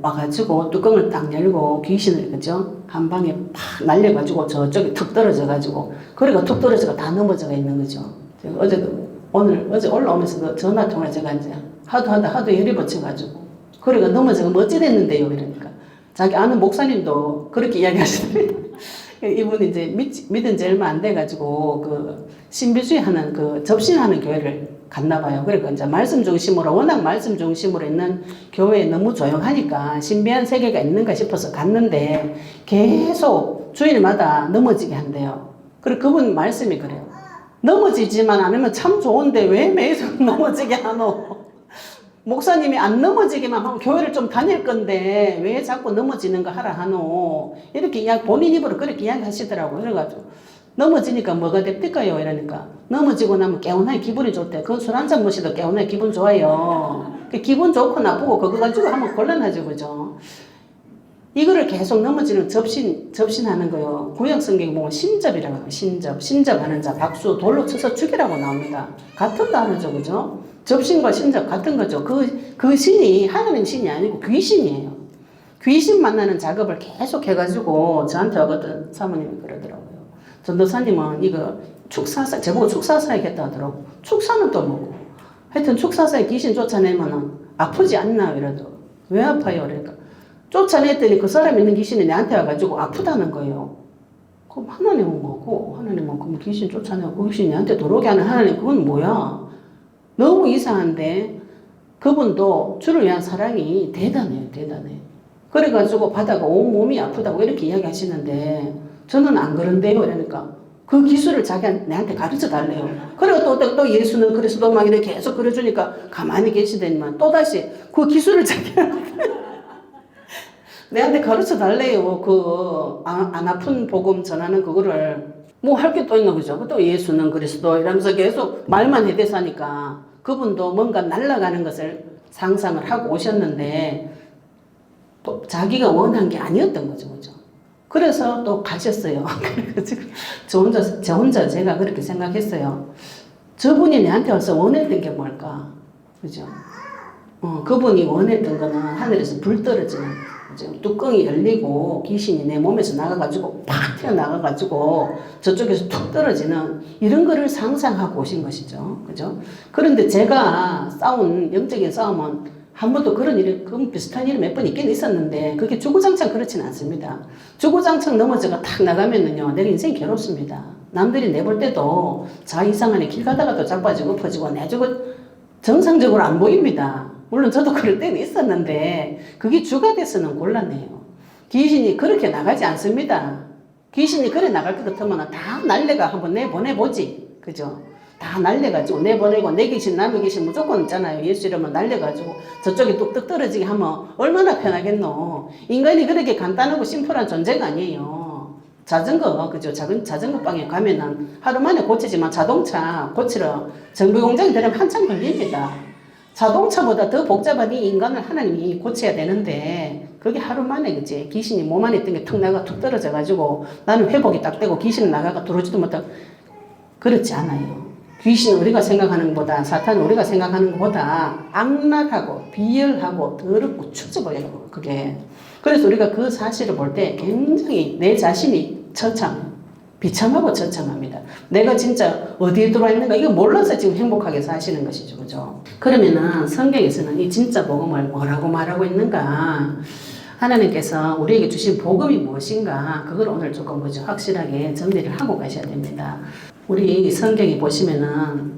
와가지고 뚜껑을 딱 열고 귀신을 그죠? 한 방에 팍 날려가지고 저쪽에 툭 떨어져가지고 그래가 툭 떨어져가 다 넘어져가 있는 거죠. 어제 올라오면서 전화 통화를 제가 이제 하도 열이 받쳐가지고 그래가 넘어져가 어찌 됐는데요 이러니까. 자기 아는 목사님도 그렇게 이야기하시더래요. 이분이 이제 믿은 지 얼마 안 돼가지고 그 신비주의 하는 그 접신하는 교회를 갔나 봐요. 그러니까 이제 말씀 중심으로 워낙 말씀 중심으로 있는 교회에 너무 조용하니까 신비한 세계가 있는가 싶어서 갔는데 계속 주일마다 넘어지게 한대요. 그리고 그분 말씀이 그래요. 넘어지지만 않으면 참 좋은데 왜 매일 넘어지게 하노? 목사님이 안 넘어지기만 하면 교회를 좀 다닐 건데 왜 자꾸 넘어지는 거 하라 하노? 이렇게 본인 입으로 그렇게 이야기 하시더라고요. 그래가지고 넘어지니까 뭐가 됩니까요? 이러니까 넘어지고 나면 개운하게 기분이 좋대. 그 술 한잔 마시도 개운하게 기분 좋아요. 기분 좋고 나쁘고 그거 가지고 하면 곤란하죠. 그죠? 이거를 계속 넘어지는 접신하는 거요. 구약 성경에 보면 신접이라고 해요. 신접하는 자 박수 돌로 쳐서 죽이라고 나옵니다. 같은 단어죠. 그죠? 접신과 신접 같은 거죠. 그 신이 하나님 신이 아니고 귀신이에요. 귀신 만나는 작업을 계속 해가지고 저한테 오거든 사모님이 그러더라고요. 전도사님은 이거 축사사, 제보고 축사사야겠다 하더라고. 축사는 또 뭐고. 하여튼 축사사에 귀신 쫓아내면 아프지 않나 이러더라고. 왜 아파요? 그러니까 쫓아냈더니 그 사람 있는 귀신이 내한테 와가지고 아프다는 거예요. 그럼 하나님은 뭐고? 하나님은 그럼 귀신 쫓아내고 그 귀신이 내한테 들어오게 하는 하나님 그건 뭐야? 너무 이상한데 그분도 주를 위한 사랑이 대단해요. 그래가지고 바다가 온몸이 아프다고 이렇게 이야기하시는데 저는 안 그런데요. 이러니까 그 기술을 내한테 가르쳐 달래요. 그리고 또 예수는 그리스도 막 이렇게 계속 그려주니까 가만히 계시더니만 또다시 그 기술을 내한테 가르쳐 달래요. 안 아픈 복음 전하는 그거를. 뭐 할 게 또 있나 그죠? 또 예수는 그리스도 이러면서 계속 말만 해대사니까 그분도 뭔가 날아가는 것을 상상을 하고 오셨는데 또 자기가 원한 게 아니었던 거죠, 그죠? 그래서 또 가셨어요. 저 혼자 제가 그렇게 생각했어요. 저분이 내한테 와서 원했던 게 뭘까? 그죠? 그분이 원했던 거는 하늘에서 불 떨어지는, 그죠? 뚜껑이 열리고 귀신이 내 몸에서 나가가지고 팍 튀어나가가지고 저쪽에서 툭 떨어지는 이런 거를 상상하고 오신 것이죠. 그죠? 그런데 제가 싸운 영적인 싸움은 한 번도 그런 일이, 그 비슷한 일이 몇 번 있긴 있었는데 그게 주구장창 그렇지는 않습니다. 주구장창 넘어져가 탁 나가면은요, 내 인생이 괴롭습니다. 남들이 내볼 때도 자 이상하네 길 가다가도 자빠지고 엎어지고 내 저거 정상적으로 안 보입니다. 물론 저도 그럴 때는 있었는데 그게 주가 돼서는 곤란해요. 귀신이 그렇게 나가지 않습니다. 귀신이 그래 나갈 것 같으면 다 날래가 한번 내보내보지. 그죠? 다 날려가지고 내보내고 내 귀신 남의 귀신 무조건 있잖아요. 예수 이러면 날려가지고 저쪽에 뚝뚝 떨어지게 하면 얼마나 편하겠노. 인간이 그렇게 간단하고 심플한 존재가 아니에요. 자전거 그죠? 작은 자전거 방에 가면은 하루 만에 고치지만 자동차 고치러 정비 공장에 들어가면 한참 걸립니다. 자동차보다 더 복잡한 이 인간을 하나님이 고쳐야 되는데 그게 하루 만에 그지? 귀신이 몸 안에 있던 게 툭 나가 툭 떨어져 가지고 나는 회복이 딱 되고 귀신은 나가가 들어오지도 못하고 그렇지 않아요. 귀신은 우리가 생각하는 것보다, 사탄은 우리가 생각하는 것보다 악랄하고 비열하고 더럽고 추접해요. 그게. 그래서 우리가 그 사실을 볼 때 굉장히 내 자신이 비참하고 처참합니다. 내가 진짜 어디에 들어와 있는가 이거 몰라서 지금 행복하게 사시는 것이죠. 그죠? 그러면은 성경에서는 이 진짜 복음을 뭐라고 말하고 있는가? 하나님께서 우리에게 주신 복음이 무엇인가? 그걸 오늘 조금 그죠? 확실하게 정리를 하고 가셔야 됩니다. 우리 성경에 보시면은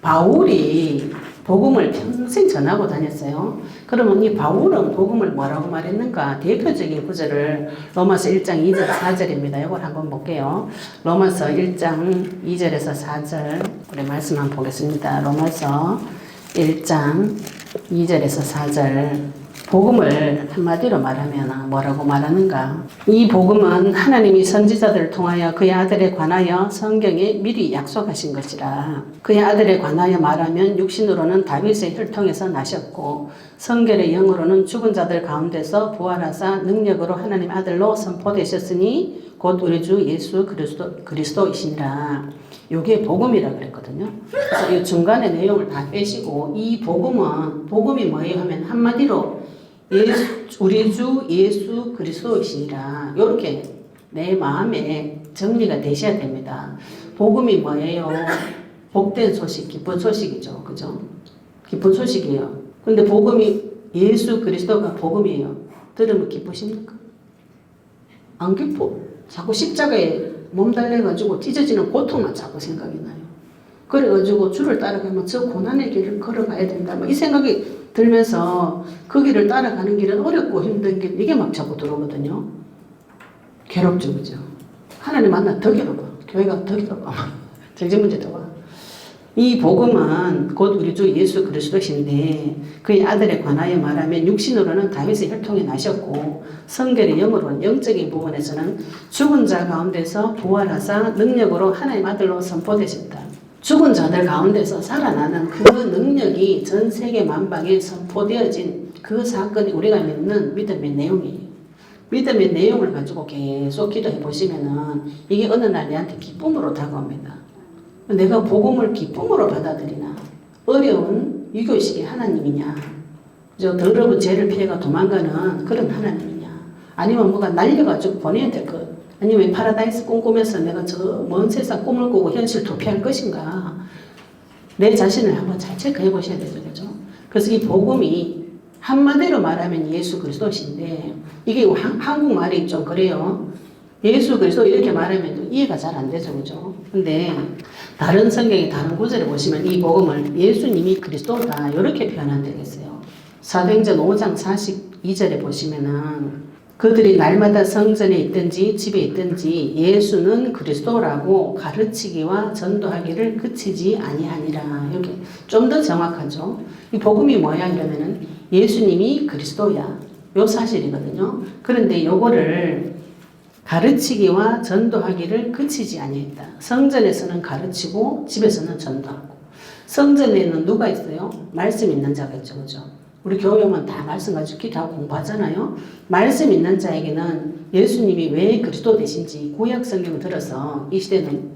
바울이 복음을 평생 전하고 다녔어요. 그러면 이 바울은 복음을 뭐라고 말했는가? 대표적인 구절을 로마서 1장 2절 4절입니다. 이걸 한번 볼게요. 로마서 1장 2절에서 4절 우리 말씀 한번 보겠습니다. 로마서 1장 2절에서 4절 복음을 한마디로 말하면 뭐라고 말하는가? 이 복음은 하나님이 선지자들을 통하여 그의 아들에 관하여 성경에 미리 약속하신 것이라. 그의 아들에 관하여 말하면 육신으로는 다윗의 혈통에서 나셨고 성결의 영으로는 죽은 자들 가운데서 부활하사 능력으로 하나님 아들로 선포되셨으니 곧 우리 주 예수 그리스도이시니라. 요게 복음이라 그랬거든요. 그래서 이 중간에 내용을 다 빼시고 이 복음이 뭐예요 하면 한마디로 우리 주 예수 그리스도이시니라. 이렇게 내 마음에 정리가 되셔야 됩니다. 복음이 뭐예요? 복된 소식, 기쁜 소식이죠. 그죠? 기쁜 소식이에요. 근데 복음이 예수 그리스도가 복음이에요. 들으면 기쁘십니까? 안 기뻐. 자꾸 십자가에 몸 달래가지고 찢어지는 고통만 자꾸 생각이 나요. 그래가지고 주를 따라가면 저 고난의 길을 걸어가야 된다. 이 생각이 들면서 그 길을 따라가는 길은 어렵고 힘든 길, 이게 막 자꾸 들어오거든요. 괴롭죠, 그죠? 하나님 만나 더 괴로워. 교회가 더 괴로워. 정신 문제 더 와. 이 복음은 곧 우리 주 예수 그리스도신데 그의 아들에 관하여 말하면 육신으로는 다윗의 혈통이 나셨고 성결의 영으로는 영적인 부분에서는 죽은 자 가운데서 부활하사 능력으로 하나님 아들로 선포되셨다. 죽은 자들 가운데서 살아나는 그 능력이 전 세계 만방에 선포되어진 그 사건이 우리가 믿는 믿음의 내용이에요. 믿음의 내용을 가지고 계속 기도해 보시면은 이게 어느 날 내한테 기쁨으로 다가옵니다. 내가 복음을 기쁨으로 받아들이나 어려운 유교식의 하나님이냐, 더러운 죄를 피해가 도망가는 그런 하나님이냐, 아니면 뭐가 날려가지고 보내야 될 것, 아니면 파라다이스 꿈꾸면서 내가 저 먼 세상 꿈을 꾸고 현실 도피할 것인가, 내 자신을 한번 잘 체크해 보셔야 되죠. 그죠? 그래서 이 복음이 한마디로 말하면 예수 그리스도신데 이게 한국말이 좀 그래요. 예수 그리스도 이렇게 말하면 이해가 잘 안 되죠. 그죠? 근데 다른 성경의 다른 구절에 보시면 이 복음을 예수님이 그리스도다 이렇게 표현한 데 있어요. 사도행전 5장 42절에 보시면은 그들이 날마다 성전에 있든지 집에 있든지 예수는 그리스도라고 가르치기와 전도하기를 그치지 아니하니라. 이렇게 좀 더 정확하죠. 이 복음이 뭐야 이러면은 예수님이 그리스도야. 요 사실이거든요. 그런데 요거를 가르치기와 전도하기를 그치지 아니했다. 성전에서는 가르치고 집에서는 전도하고. 성전에는 누가 있어요? 말씀 있는 자가 있죠. 그죠? 우리 교회 오면 다 말씀 가지고 기도하고 공부하잖아요. 말씀 있는 자에게는 예수님이 왜 그리스도 되신지 구약 성경을 들어서 이 시대는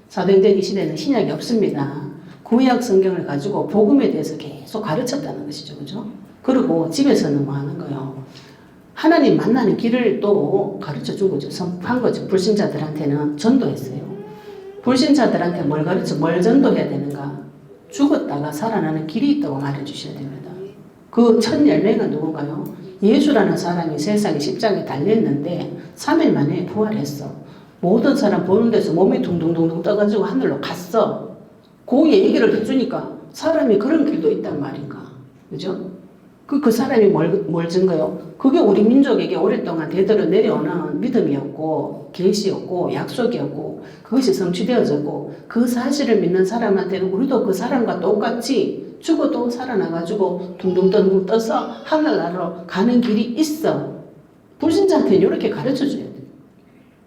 사도행전 이 시대는 신약이 없습니다. 구약 성경을 가지고 복음에 대해서 계속 가르쳤다는 것이죠. 그죠? 그리고 집에서는 뭐 하는 거예요? 하나님 만나는 길을 또 가르쳐 준 거죠. 선포한 거죠. 불신자들한테는 전도했어요. 불신자들한테 뭘 전도해야 되는가? 죽었다가 살아나는 길이 있다고 말해 주셔야 됩니다. 그 첫 열매가 누군가요? 예수라는 사람이 세상에 십자가에 달렸는데 3일 만에 부활했어. 모든 사람 보는 데서 몸이 둥둥둥둥 떠가지고 하늘로 갔어. 그 얘기를 해주니까 사람이 그런 길도 있단 말인가. 그죠? 그 사람이 뭘 증거요? 그게 우리 민족에게 오랫동안 대대로 내려오는 믿음이었고, 계시였고, 약속이었고, 그것이 성취되어졌고, 그 사실을 믿는 사람한테는 우리도 그 사람과 똑같이 죽어도 살아나가지고 둥둥둥둥 떠서 하늘나라로 가는 길이 있어. 불신자한테는 이렇게 가르쳐줘야 돼.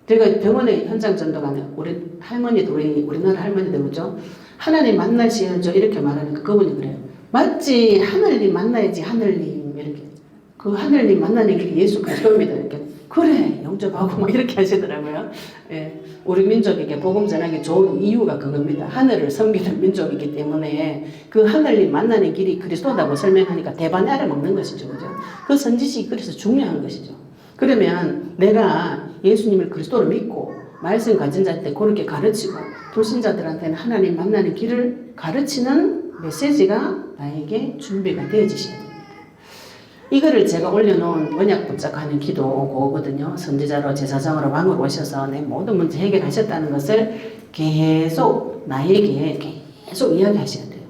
제가 병원에 현장 전도가는 우리 할머니들, 우리나라 할머니들 그죠? 하나님 만나셔야죠. 이렇게 말하니까 그분이 그래요. 맞지. 하늘님 만나야지. 하늘님. 이렇게. 그 하늘님 만나는 길이 예수 그리스도입니다. 이렇게. 그래. 영접하고 막 이렇게 하시더라고요. 예. 우리 민족에게 복음 전하기 좋은 이유가 그겁니다. 하늘을 섬기는 민족이기 때문에 그 하늘님 만나는 길이 그리스도다고 설명하니까 대반에 알아먹는 것이죠. 그죠? 그 선지식이 그래서 중요한 것이죠. 그러면 내가 예수님을 그리스도로 믿고 말씀 가진 자한테 그렇게 가르치고 불신자들한테는 하나님 만나는 길을 가르치는 메시지가 나에게 준비가 되어지셔야 됩니다. 이거를 제가 올려놓은 언약 붙잡하는 기도거든요. 선지자로 제사장으로 왕으로 오셔서 내 모든 문제 해결하셨다는 것을 계속 나에게 계속 이야기하셔야 돼요.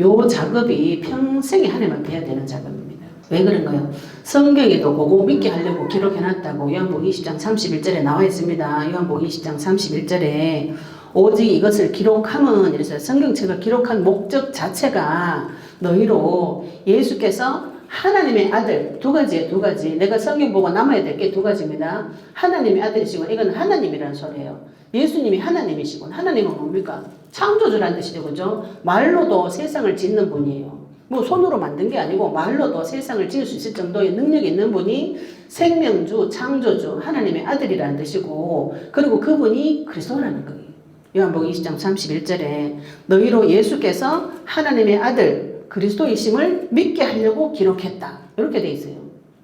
요 작업이 평생에 하나님 앞에 해야 되는 작업입니다. 왜 그런가요? 성경에도 그거 믿게 하려고 기록해놨다고 요한복음 20장 31절에 나와 있습니다. 요한복음 20장 31절에 오직 이것을 기록함은 이래서 성경책을 기록한 목적 자체가 너희로 예수께서 하나님의 아들 두 가지 내가 성경 보고 남아야 될 게 두 가지입니다. 하나님의 아들이시고 이건 하나님이라는 소리예요. 예수님이 하나님이시고 하나님은 뭡니까? 창조주라는 뜻이죠. 그죠? 말로도 세상을 짓는 분이에요. 뭐 손으로 만든 게 아니고 말로도 세상을 지을 수 있을 정도의 능력이 있는 분이 생명주, 창조주, 하나님의 아들이라는 뜻이고 그리고 그분이 그리스도라는 거예요. 요한복음 20장 31절에 너희로 예수께서 하나님의 아들 그리스도이심을 믿게 하려고 기록했다. 이렇게 돼 있어요.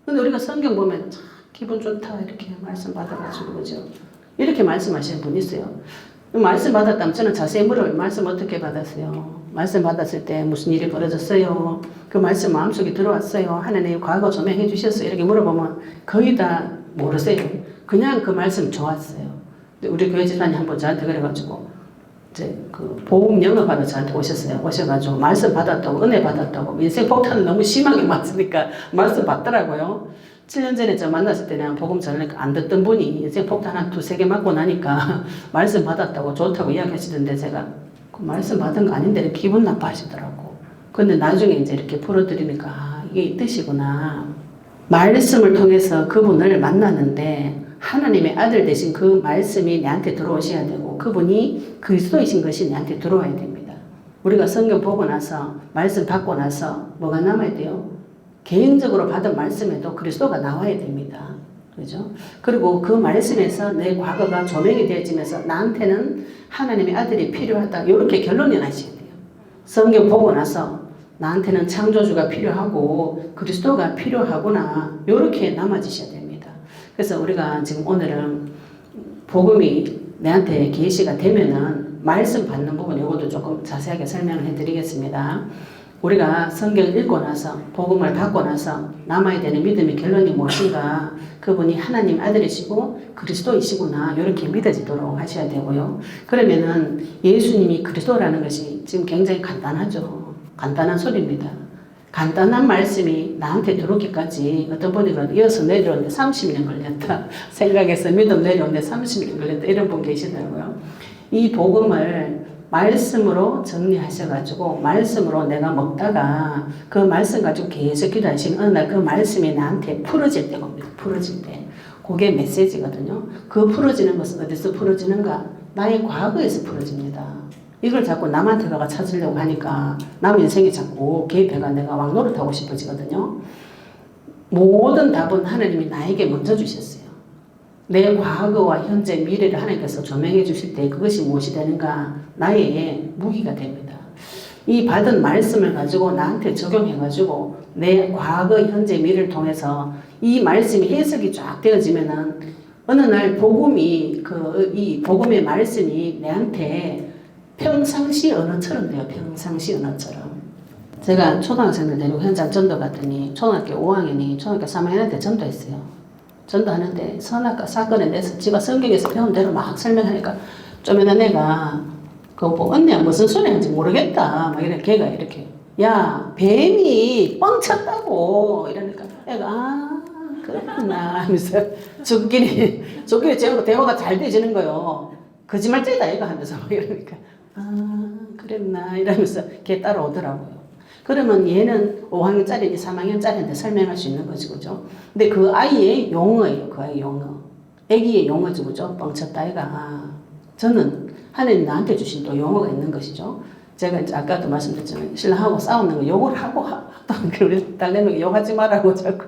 근데 우리가 성경 보면 참 기분 좋다 이렇게 말씀 받아가지고 그죠? 이렇게 말씀하시는 분 있어요. 말씀 받았다면 저는 자세히 물어요. 말씀 어떻게 받았어요? 말씀 받았을 때 무슨 일이 벌어졌어요? 그 말씀 마음속에 들어왔어요? 하나님 과거 조명해 주셨어요? 이렇게 물어보면 거의 다 모르세요. 그냥 그 말씀 좋았어요. 우리 교회 집사님 한번 저한테 그래가지고 이제 그 복음 영업하러 저한테 오셔가지고 말씀 받았다고 은혜 받았다고 인생 폭탄을 너무 심하게 맞으니까 말씀 받더라고요. 7년 전에 저 만났을 때 내가 복음 전하니까 안 듣던 분이 인생 폭탄 한 2-3개 맞고 나니까 말씀 받았다고 좋다고 이야기하시던데 제가 그 말씀 받은 거 아닌데 기분 나빠하시더라고. 근데 나중에 이제 이렇게 풀어드리니까 아, 이게 이 뜻이구나. 말씀을 통해서 그분을 만나는데 하나님의 아들 되신 그 말씀이 내한테 들어오셔야 되고 그분이 그리스도이신 것이 내한테 들어와야 됩니다. 우리가 성경 보고 나서 말씀 받고 나서 뭐가 남아야 돼요? 개인적으로 받은 말씀에도 그리스도가 나와야 됩니다. 그죠? 그리고 그 말씀에서 내 과거가 조명이 되어지면서 나한테는 하나님의 아들이 필요하다. 이렇게 결론이 나셔야 돼요. 성경 보고 나서 나한테는 창조주가 필요하고 그리스도가 필요하구나. 이렇게 남아지셔야 됩니다. 그래서 우리가 지금 오늘은 복음이 내한테 계시가 되면은 말씀 받는 부분 이것도 조금 자세하게 설명을 해드리겠습니다. 우리가 성경을 읽고 나서 복음을 받고 나서 남아야 되는 믿음의 결론이 무엇인가? 그분이 하나님 아들이시고 그리스도이시구나 이렇게 믿어지도록 하셔야 되고요. 그러면은 예수님이 그리스도라는 것이 지금 굉장히 간단하죠. 간단한 소리입니다. 간단한 말씀이 나한테 들어오기까지 어떤 분이 이어서 내려오는데 30년 걸렸다. 생각해서 믿음 내려오는데 30년 걸렸다. 이런 분 계시더라고요. 이 복음을 말씀으로 정리하셔가지고 말씀으로 내가 먹다가 그 말씀 가지고 계속 기도하시면 어느 날 그 말씀이 나한테 풀어질 때가 옵니다. 풀어질 때. 그게 메시지거든요. 그 풀어지는 것은 어디서 풀어지는가? 나의 과거에서 풀어집니다. 이걸 자꾸 남한테 가가 찾으려고 하니까 남 인생에 자꾸 개입해가 내가 왕노릇하고 싶어지거든요. 모든 답은 하나님이 나에게 먼저 주셨어요. 내 과거와 현재, 미래를 하나님께서 조명해 주실 때 그것이 무엇이 되는가? 나의 무기가 됩니다. 이 받은 말씀을 가지고 나한테 적용해가지고 내 과거, 현재, 미래를 통해서 이 말씀이 해석이 쫙 되어지면은 어느 날 복음이 이 복음의 말씀이 내한테 평상시 언어처럼 돼요. 평상시 언어처럼. 제가 초등학생들 데리고 현장 전도 갔더니 초등학교 5학년이 초등학교 3학년한테 전도했어요. 전도하는데 선악과 사건에 대해서 지가 성경에서 배운 대로 막 설명하니까 쪼매난 애가 그거 보고 언니야 무슨 소리 하는지 모르겠다 막 이래. 걔가 이렇게 야 뱀이 뻥쳤다고 이러니까 애가 아 그렇구나 하면서 저끼리 재우고 대화가 잘 되지는 거요. 거짓말쟁이다 얘가 하면서 막 이러니까 아 그랬나 이러면서 걔 따라오더라고요. 그러면 얘는 5학년짜리 3학년짜리한테 설명할 수 있는 거지 그죠. 근데 그 아이의 용어예요. 그 아이의 용어. 애기의 용어지 그죠. 뻥쳤다 아이가. 저는 하나님 나한테 주신 또 용어가 있는 것이죠. 제가 이제 아까도 말씀드렸잖아요. 신랑하고 싸우는 거 욕을 하고 우리 딸내미가 욕하지 말라고 자꾸.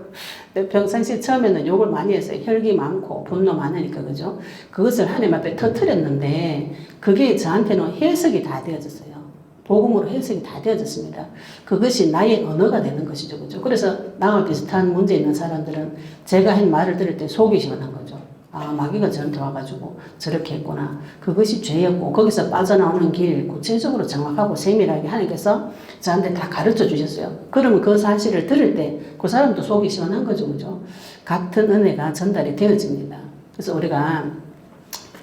평상시에 처음에는 욕을 많이 했어요. 혈기 많고 분노 많으니까 그죠. 그것을 하나님 앞에 터뜨렸는데 그게 저한테는 해석이 다 되어졌어요. 복음으로 해석이 다 되어졌습니다. 그것이 나의 언어가 되는 것이죠. 그죠? 그래서 나와 비슷한 문제 있는 사람들은 제가 한 말을 들을 때 속이 시원한 거죠. 아, 마귀가 저한테 와가지고 저렇게 했구나. 그것이 죄였고 거기서 빠져나오는 길 구체적으로 정확하고 세밀하게 하나님께서 저한테 다 가르쳐 주셨어요. 그러면 그 사실을 들을 때 그 사람도 속이 시원한 거죠. 그죠? 같은 은혜가 전달이 되어집니다. 그래서 우리가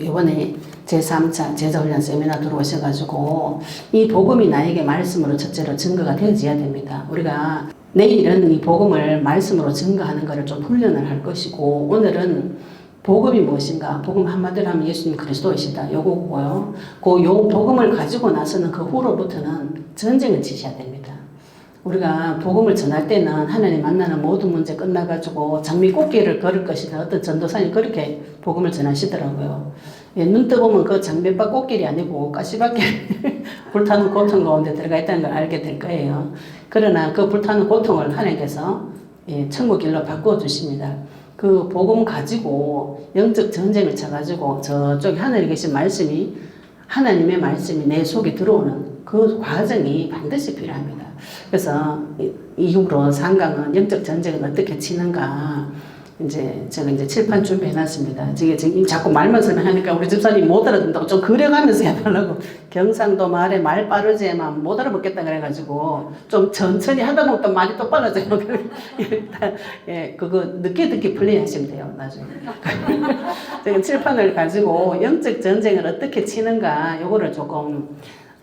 이번에 제3차 제자훈련 세미나 들어오셔가지고 이 복음이 나에게 말씀으로 첫째로 증거가 되어져야 됩니다. 우리가 내일은 이 복음을 말씀으로 증거하는 것을 좀 훈련을 할 것이고 오늘은 복음이 무엇인가? 복음 한마디로 하면 예수님 그리스도이시다. 요거고요. 요 복음을 가지고 나서는 그 후로부터는 전쟁을 치셔야 됩니다. 우리가 복음을 전할 때는 하나님 만나는 모든 문제 끝나가지고 장미꽃길을 걸을 것이다. 어떤 전도사님 그렇게 복음을 전하시더라고요. 예, 눈 떠보면 그 장미밭 꽃길이 아니고 가시밭길 불타는 고통 가운데 들어가 있다는 걸 알게 될 거예요. 그러나 그 불타는 고통을 하나님께서 예, 천국 길로 바꾸어 주십니다. 그 복음 가지고 영적 전쟁을 쳐가지고 저쪽에 하늘에 계신 말씀이 하나님의 말씀이 내 속에 들어오는 그 과정이 반드시 필요합니다. 그래서 이후로 상강은 영적 전쟁을 어떻게 치는가 이제 제가 이제 칠판 준비해 놨습니다. 지금 자꾸 말만 설명하니까 우리 집사님 못 알아듣는다고 좀 그려가면서 해달라고. 경상도 말에 말 빠르지만 못 알아듣겠다 그래가지고 좀 천천히 하다 보면 또 말이 또 빨라져요. 일단 예 그거 늦게 플레이 하시면 돼요 나중에. 제가 칠판을 가지고 영적 전쟁을 어떻게 치는가 요거를 조금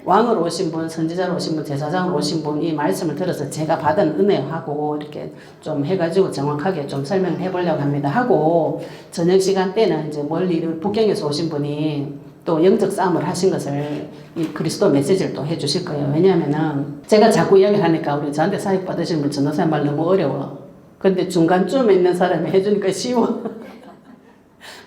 왕으로 오신 분, 선지자로 오신 분, 제사장으로 오신 분 이 말씀을 들어서 제가 받은 은혜하고 이렇게 좀 해가지고 정확하게 좀 설명을 해보려고 합니다. 하고 저녁 시간 때는 이제 멀리 북경에서 오신 분이 또 영적 싸움을 하신 것을 이 그리스도 메시지를 또 해주실 거예요. 왜냐하면은 제가 자꾸 이야기를 하니까 우리 저한테 사역 받으시는 분 전도사님 말 너무 어려워. 근데 중간쯤에 있는 사람이 해주니까 쉬워.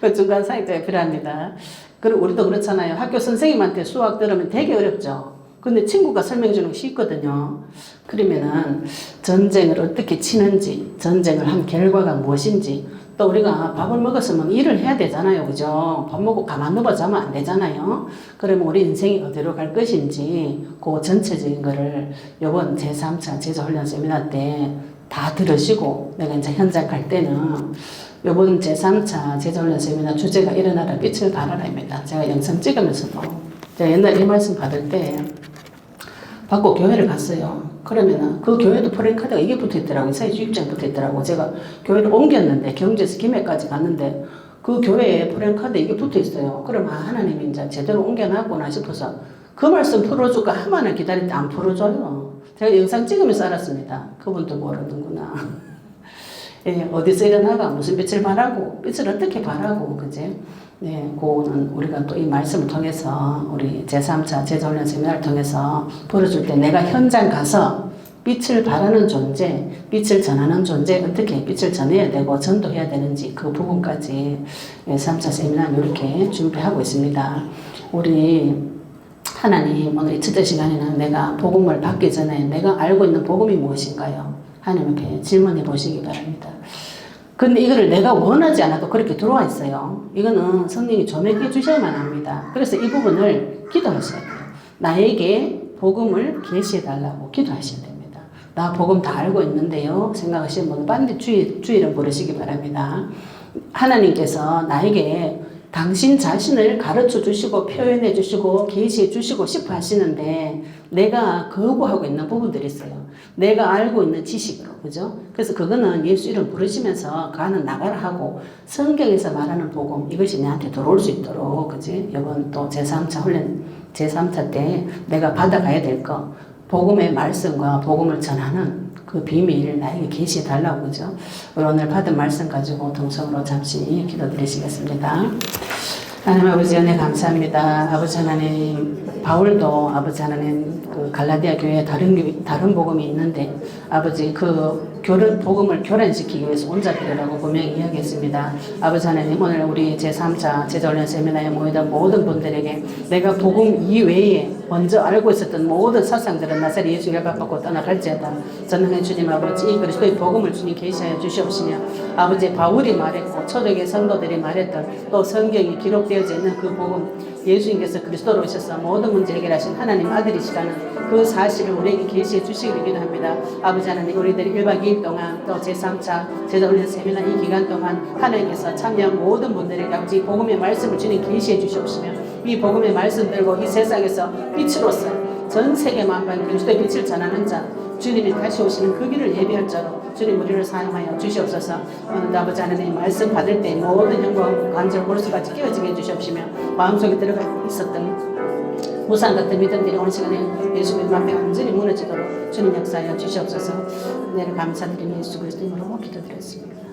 그 중간 사역자가 필요합니다. 그리고 우리도 그렇잖아요. 학교 선생님한테 수학 들으면 되게 어렵죠. 근데 친구가 설명해 주는 거 쉽거든요. 그러면은 전쟁을 어떻게 치는지, 전쟁을 한 결과가 무엇인지, 또 우리가 밥을 먹었으면 일을 해야 되잖아요. 그죠? 밥 먹고 가만 누워 자면 안 되잖아요. 그러면 우리 인생이 어디로 갈 것인지, 그 전체적인 거를 요번 제3차 제자훈련 세미나 때 다 들으시고, 내가 이제 현장 갈 때는 요번 제3차 제자훈련 세미나 주제가 일어나라 빛을 발하라입니다. 제가 영상 찍으면서도 제가 옛날에 이 말씀 받을 때 받고 교회를 갔어요. 그러면은 그 교회도 프랭카드가 이게 붙어있더라고요. 사회주의입장 붙어있더라고요. 제가 교회를 옮겼는데 경주에서 김해까지 갔는데 그 교회에 프랭카드 이게 붙어있어요. 그럼 하나님이 이제 제대로 옮겨놨구나 싶어서 그 말씀 풀어줄까 하만을 기다릴 때 안 풀어줘요. 제가 영상 찍으면서 알았습니다. 그분도 모르는구나. 예, 어디서 일어나가 무슨 빛을 발하고 빛을 어떻게 발하고 그지? 네, 그거는 우리가 또 이 말씀을 통해서 우리 제3차 제자훈련 세미나를 통해서 풀어줄 때 내가 현장 가서 빛을 발하는 존재, 빛을 전하는 존재, 어떻게 빛을 전해야 되고 전도해야 되는지 그 부분까지 3차 세미나 이렇게 준비하고 있습니다. 우리 하나님 오늘 이 첫째 시간에는 내가 복음을 받기 전에 내가 알고 있는 복음이 무엇인가요? 하나님께 질문해 보시기 바랍니다. 근데 이거를 내가 원하지 않아도 그렇게 들어와 있어요. 이거는 성령이 조명해 주셔야만 합니다. 그래서 이 부분을 기도하셔야 돼요. 나에게 복음을 계시해 달라고 기도하셔야 됩니다. 나 복음 다 알고 있는데요. 생각하시는 분은 반드시 주의를 부르시기 바랍니다. 하나님께서 나에게 당신 자신을 가르쳐 주시고 표현해 주시고 계시해 주시고 싶어 하시는데 내가 거부하고 있는 부분들이 있어요. 내가 알고 있는 지식으로, 그죠? 그래서 그거는 예수 이름 부르시면서 가는 나가라 하고 성경에서 말하는 복음 이것이 내한테 들어올 수 있도록, 그지? 이번 또 제3차 훈련 제3차 때 내가 받아가야 될 거 복음의 말씀과 복음을 전하는 그 비밀을 나에게 계시해 달라고, 그죠? 오늘 받은 말씀 가지고 동성으로 잠시 기도드리시겠습니다. 하나님 아버지 은혜 감사합니다. 아버지 하나님, 바울도 아버지 하나님 그 갈라디아 교회에 다른 복음이 있는데 아버지 그 복음을 교란시키기 위해서 온자들이라고 분명히 이야기했습니다. 아버지 하나님, 오늘 우리 제3차 제자훈련 세미나에 모이던 모든 분들에게 내가 복음 이외에 먼저 알고 있었던 모든 사상들은 나사렛 예수 결박받고 떠나갈지어다. 전능의 주님 아버지, 이 그리스도의 복음을 주님 계시하여 주시옵시며 아버지 바울이 말했고 초대교회 성도들이 말했던 또 성경이 기록되어져 있는 그 복음, 예수님께서 그리스도로 오셔서 모든 문제 해결하신 하나님 아들이시라는 그 사실을 우리에게 계시해 주시기를 기도합니다. 아버지 하나님, 우리들이 1박 2일 동안 또 제3차 제자훈련 세미나 이 기간 동안 하나님께서 참여한 모든 분들에게 아버지 복음의 말씀을 주님 계시해 주시옵시며 이 복음의 말씀 들고 이 세상에서 빛으로서 전 세계 만방 그리스도의 빛을 전하는 자, 주님이 다시 오시는 그 길을 예비할 자로 주님 우리를 사용하여 주시옵소서. 오늘 아버지 하나님 말씀 받을 때 모든 영광 관절 골수까지 깨어지게 해주시옵시며 마음속에 들어가 있었던 우상 같은 믿음들이 오늘 시간에 예수님 앞에 완전히 무너지도록 주님 역사하여 주시옵소서. 은혜를 감사드리며 예수 그리스도 이름으로 기도드렸습니다.